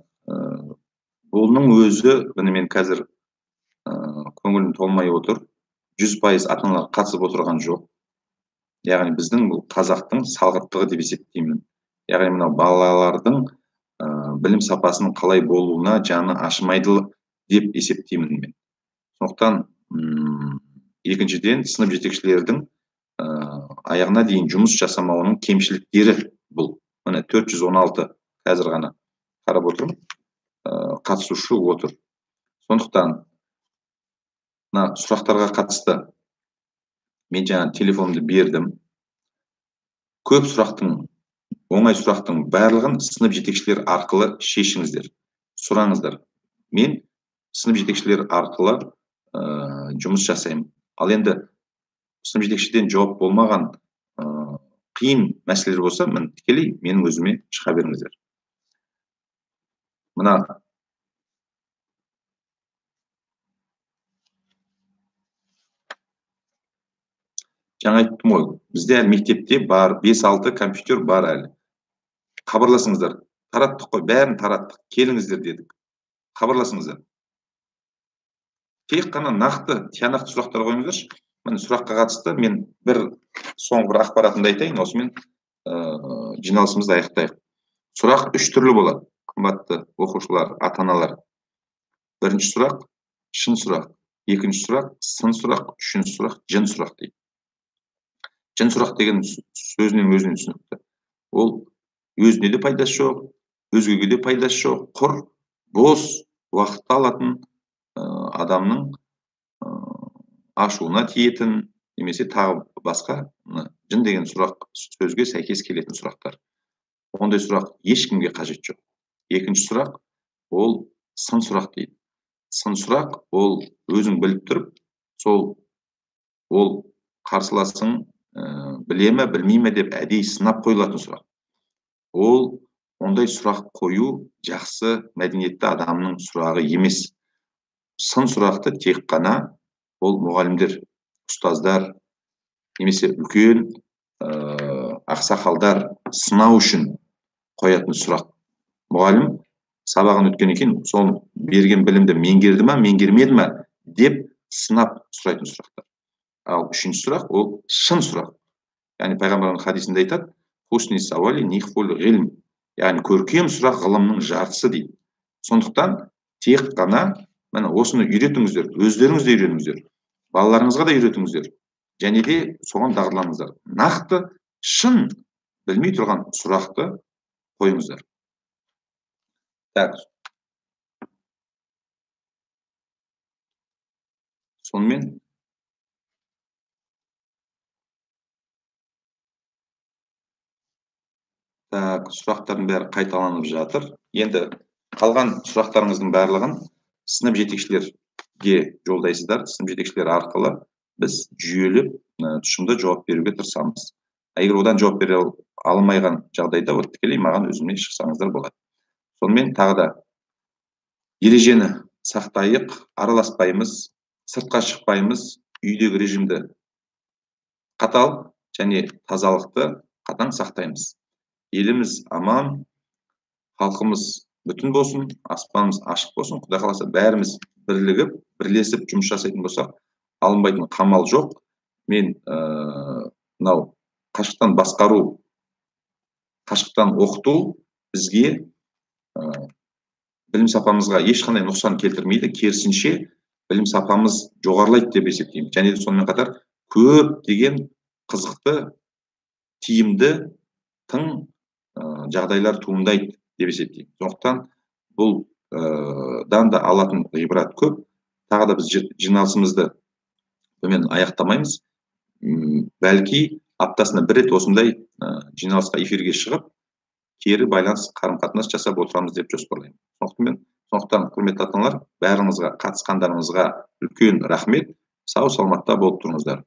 бұның өзі міне мен қазір көңілім толмай отыр. 100% ата-аналар қатысып отырған жоқ. Яғни біздің бұл қазақтың салғырттығы деп есептеймін. Яғни мынау балалардың білім сапасының қалай болуына жаны ашымайды деп есептеймін мен. Сондықтан екіншіден сынып жетекшілердің аяғына дейін жұмыс жасамауының кемшіліктері бұл. Міне 416 қазір ғана қарап отырмын, қатысушы отыр. Сондықтан мына сұрақтарға қатысты мен жаңа телефонымды бердім. Көп сұрақтың, оңай сұрақтың барлығын сынып жетекшілер арқылы шешіңіздер, сұраңыздар. Мен сынып жетекшілер арқылы жұмыс жасаймын. Ал енді сынып жетекшіден жауап болмаған қиын мәселелер болса, тікелей менің өзіме шыға беріңіздер. Мына жаңа айттым ғой, бізде әлі мектепте бар 5-6 компьютер бар әлі. Хабарласыңыздар. Тараттық қой, бәрін тараттық. Келіңіздер дедік. Хабарласыңыздар. Тек қана нақты, тиянақты сұрақтар қойыңыздаршы. Міне сұраққа қатысты мен соңғы бір ақпаратымды айтайын, осымен жиналысымызды аяқтайық. Сұрақ 3 түрлі болады, қымбатты оқушылар, ата-аналар. Бірінші сұрақ шын сұрақ, екінші сұрақ сын сұрақ, үшінші сұрақ жын сұрақ дейді. Жын сұрақ деген сөзінен өзінен түсінікті. Ол өзіне де пайдасы жоқ, өзгеге де пайдасы жоқ, құр бос уақытты алатын адамның ашуына тиетін, немесе тағы басқа жын деген сұрақ сөзге сәйкес келетін сұрақтар. Ондай сұрақ ешкімге қажет жоқ. Екінші сұрақ ол сын сұрақ дейді. Сын сұрақ ол өзің біліп тұрып, ол қарсыласың біле ме, білмей ме деп әдейі сынап қойылатын сұрақ. Ол ондай сұрақ қою жақсы мәдениетті адамның сұрағы емес. Сын сұрақты тек қана ол мұғалімдер, ұстаздар, немесе үлкен ақсақалдар сынау үшін қоятын сұрақ. Мұғалім сабағын өткеннен кейін сол берген білімді меңгерді ме, меңгермеді ме деп сынап сұрайтын сұрақтар. Ал үшінші сұрақ ол шын сұрақ. Яғни пайғамбардың хадисінде айтады: "Хусни сауали нихфул ғилм", яғни көркем сұрақ ғылымның жартысы дейді. Сондықтан тек қана міне осыны үйретіңіздер, өздеріңіз де үйреніңіздер, балаларыңызға да үйретіңіздер, және де соған дағдыланыңыздар. Нақты, шын білмей тұрған сұрақты қойыңыздар. Так. Сонымен сұрақтардың бәрі қайталанып жатыр. Енді қалған сұрақтарыңыздың барлығын сынып жетекшілерге жолдайсыздар. Сынып жетекшілер арқылы біз жүйелі, тұшымды жауап беруге тырысамыз. Егер одан жауап бере алмайған жағдайда тікелей маған өзіме шықсаңыздар болады. Сонымен тағы да ережені сақтайық, араласпаймыз, сыртқа шықпаймыз, үйдегі режимді қатал және тазалықты қатаң сақтаймыз. Еліміз аман, халқымыз бүтін болсын, аспанымыз ашық болсын. Құдай қаласа бәріміз бірлігіп, бірлесіп жұмыс жасайтын болсақ, алынбайтын қамал жоқ. Мен мынау қашықтан басқару, қашықтан оқыту бізге білім сапамызға ешқандай нұқсан келтірмейді, керісінше білім сапамыз жоғарылайды деп есептеймін. Және де сонымен қатар көп деген қызықты, тиімді, тың жағдайлар туындайды деп есептеймін. Сондықтан бұлдан да алатын ғибрат көп. Тағы да біз жиналысымызды бұмен аяқтамаймыз. Бәлки аптасына 1 рет осындай жиналысқа эфирге шығып, кері байланыс, қарым-қатынас жасап отырамыз деп жоспарлаймын. Сондықтан құрметті ата-аналар, бәріңізге, қатысқандарыңызға үлкен рахмет. Сау саламатта болып тұрыңыздар.